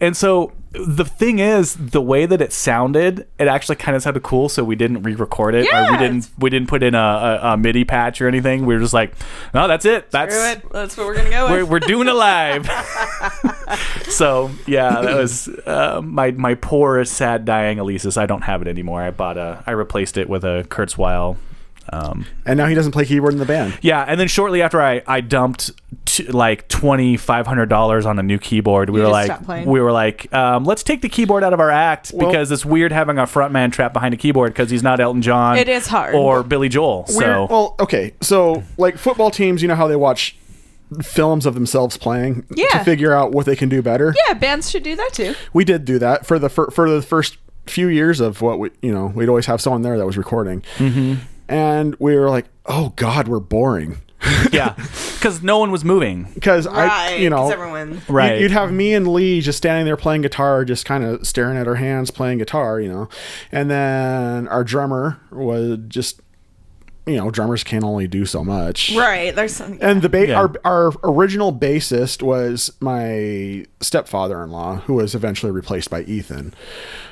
And so the thing is, the way that it sounded, it actually kind of sounded cool. So we didn't re-record it, or we didn't put in a MIDI patch or anything. We were just like, no, that's it. That's what we're gonna go with. we're doing it live. So yeah, that was my poor, sad, dying Alesis. I don't have it anymore. I replaced it with a Kurzweil. And now he doesn't play keyboard in the band. Yeah, and then shortly after I dumped like $2,500 on a new keyboard, we were stopped playing? like, let's take the keyboard out of our act, because it's weird having a frontman trapped behind a keyboard because he's not Elton John. It is hard. Or Billy Joel. So Well, okay, so like football teams, you know how they watch films of themselves playing Yeah. to figure out what they can do better. Yeah, bands should do that too. We did do that for the first few years of what we'd always have someone there that was recording. Mm-hmm. And we were like, oh God, we're boring. yeah, because no one was moving. Because everyone. Right. You'd have me and Lee just standing there playing guitar, just kind of staring at our hands, playing guitar, and then our drummer would just, drummers can only do so much. Right. There's some. And Yeah. our original bassist was my stepfather-in-law, who was eventually replaced by Ethan,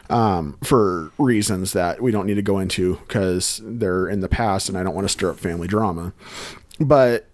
for reasons that we don't need to go into because they're in the past, and I don't want to stir up family drama. But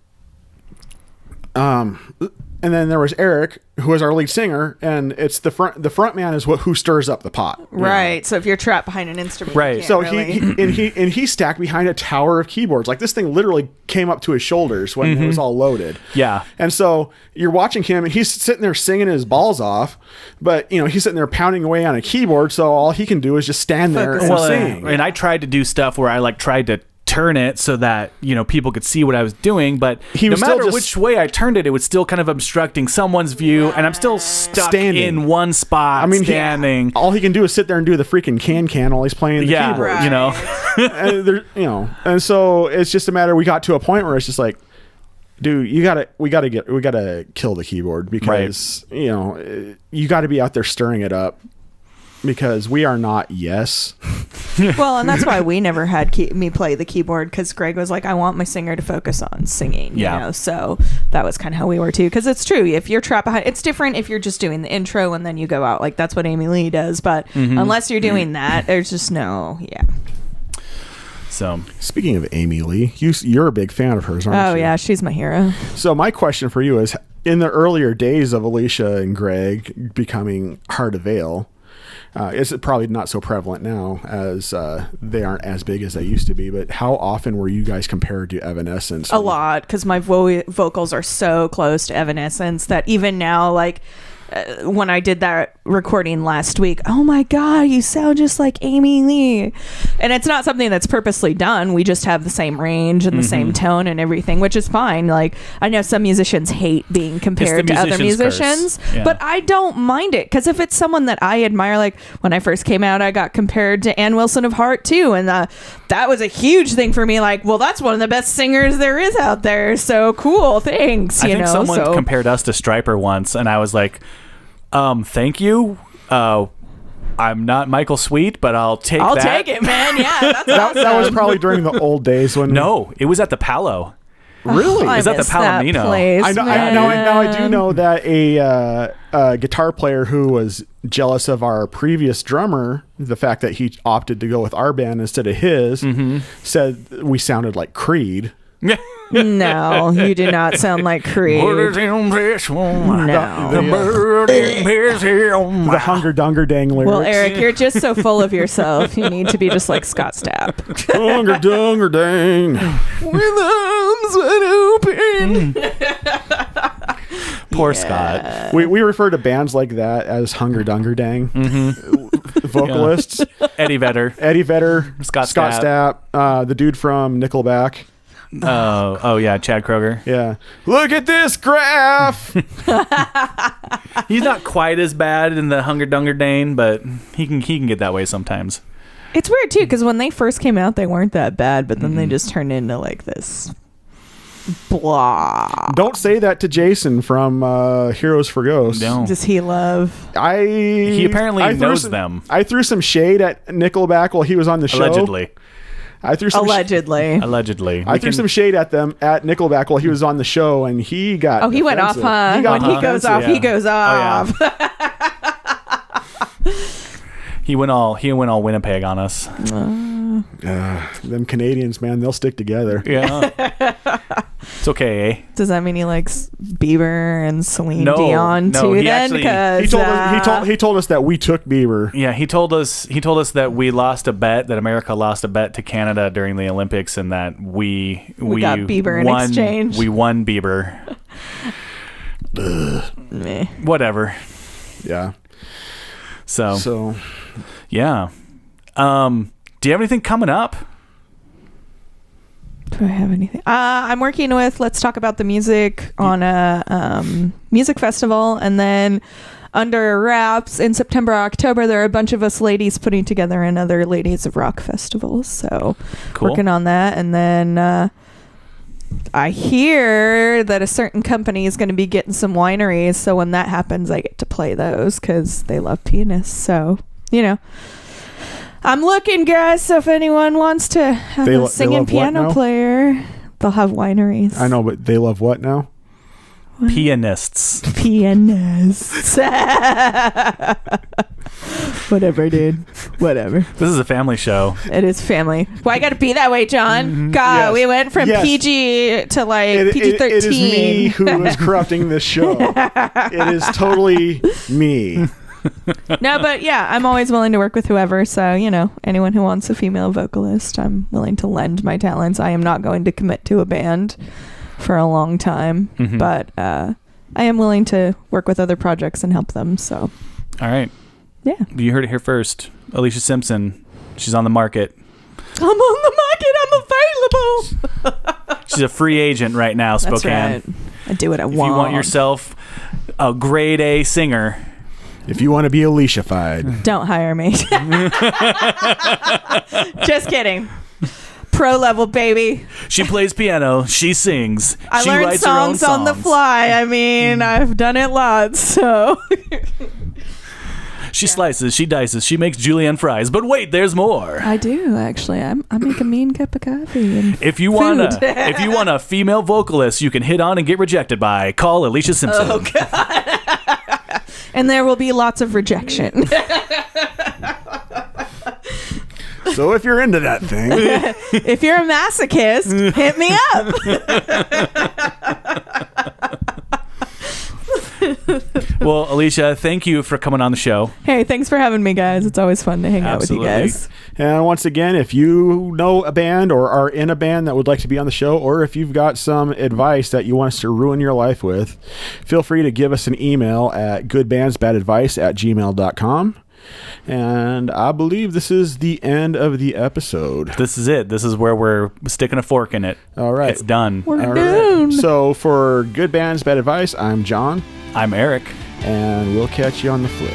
and then there was Eric, who was our lead singer, and it's the front man is who stirs up the pot. Right. So if you're trapped behind an instrument, you Right. can't So really. he stacked behind a tower of keyboards. Like this thing literally came up to his shoulders when it was all loaded. Yeah. And so you're watching him, and he's sitting there singing his balls off, but he's sitting there pounding away on a keyboard. So all he can do is just stand there and sing. And I tried to do stuff where I tried to turn it so that people could see what I was doing, but He no was still matter just- which way I turned it, it was still kind of obstructing someone's view, and I'm still stuck Standing. in one spot. I mean, standing. all he can do is sit there and do the freaking can while he's playing the Yeah, keyboard. Right. And so it's just a matter. We got to a point where it's just like, dude, we gotta kill the keyboard because you got to be out there stirring it up, because we are not Yes. Well, and that's why we never had me play the keyboard, because Greg was like, I want my singer to focus on singing. Yeah. So that was kind of how we were too. Because it's true, if you're trapped behind, it's different if you're just doing the intro and then you go out. Like that's what Amy Lee does. But unless you're doing that, there's just no. Yeah. So Speaking of Amy Lee, you're a big fan of hers, aren't you? Oh yeah, she's my hero. So my question for you is, in the earlier days of Aleisha and Greg becoming Hard of Veil, it's probably not so prevalent now, as they aren't as big as they used to be, but how often were you guys compared to Evanescence? A lot, because my vocals are so close to Evanescence that even now, like when I did that recording last week, oh my God, you sound just like Amy Lee. And it's not something that's purposely done. We just have the same range and the same tone and everything, which is fine. Like, I know some musicians hate being compared to other musicians, curse. Yeah. but I don't mind it, because if it's someone that I admire, like when I first came out, I got compared to Ann Wilson of Heart too, and that was a huge thing for me. Like, well, that's one of the best singers there is out there, so cool, thanks. I think someone compared us to Stryper once, and I was like, thank you. I'm not Michael Sweet, but I'll take that. I'll take it, man. Yeah, that's awesome. that was probably during the old days when No, it was at the Palo. really. I Is that the miss Palomino? place, I know. Now I do know that a guitar player who was jealous of our previous drummer, the fact that he opted to go with our band instead of his, said we sounded like Creed. No, you do not sound like Creed. No. The Hunger Dunger Dang lyrics. Well, Eric, you're just so full of yourself. You need to be just like Scott Stapp. Hunger Dunger Dang. With arms wide open. Poor Scott. We refer to bands like that as Hunger Dunger Dang vocalists. Eddie Vedder. Eddie Vedder, Scott Stapp, the dude from Nickelback. Oh yeah, Chad Kroeger. Yeah. Look at this graph. He's not quite as bad in the Hunger Dunger Dane, but he can get that way sometimes. It's weird too, because when they first came out, they weren't that bad, but then they just turned into like this blah. Don't say that to Jason from Heroes for Ghosts. No. Does he love? He apparently knows them. I threw some shade at Nickelback while he was on the show. Allegedly. I threw some Allegedly. I threw some shade at them at Nickelback while he was on the show, and he got. Oh, he went off, huh? When he goes off, he goes off. Oh, yeah. He went all Winnipeg on us. Them Canadians, man, they'll stick together. Yeah. It's okay, eh? Does that mean he likes Bieber and Celine No, Dion no, too? he Then actually- He told us that we took Bieber. Yeah, he told us that we lost a bet, that America lost a bet to Canada during the Olympics, and that we got Bieber in exchange. We won Bieber. Meh. Whatever. Yeah. So yeah. Do you have anything coming up? Do I have anything? I'm working with Let's Talk About the Music on a music festival, and then under wraps in September, October, there are a bunch of us ladies putting together another Ladies of Rock festival. So Cool. working on that, and then I hear that a certain company is going to be getting some wineries. So when that happens, I get to play those because they love pianists. So I'm looking, guys. So if anyone wants to have a singing love what piano now? player, they'll have wineries. I know, but they love what now? Pianists. Pianists. Whatever, dude. Whatever. This is a family show. It is family. Why got to be that way, John? God, Yes. we went from Yes. PG to like PG-13. It is me who is corrupting this show. It is totally me. No, but yeah, I'm always willing to work with whoever. So, anyone who wants a female vocalist, I'm willing to lend my talents. I am not going to commit to a band for a long time, but I am willing to work with other projects and help them. So, All right. yeah. You heard it here first. Aleisha Simpson. She's on the market. I'm on the market. I'm available. She's a free agent right now, Spokane. That's right. I do what I If want. you want yourself a grade A singer, If you want to be Aleisha-fied. Don't hire me. Just kidding. Pro level, baby. she plays piano, she sings, I she learned writes her own songs on the fly. I mean, I've done it lots, so. She slices, she dices, she makes julienne fries. But wait, there's more. I do, actually. I make a mean cup of coffee. And If you want a female vocalist you can hit on and get rejected by, call Aleisha Simpson. Oh, God. And there will be lots of rejection. So if you're into that thing. If you're a masochist, hit me up. Well, Aleisha, thank you for coming on the show. Hey, thanks for having me, guys. It's always fun to hang out with you Absolutely. guys. And once again, if you know a band or are in a band that would like to be on the show, or if you've got some advice that you want us to ruin your life with, feel free to give us an email at goodbandsbadadvice@gmail.com. And I believe this is the end of the episode. This is it. This is where we're sticking a fork in it. All right. It's done. We're All done. right. So for Good Bands, Bad Advice, I'm John, I'm Eric. and we'll catch you on the flip.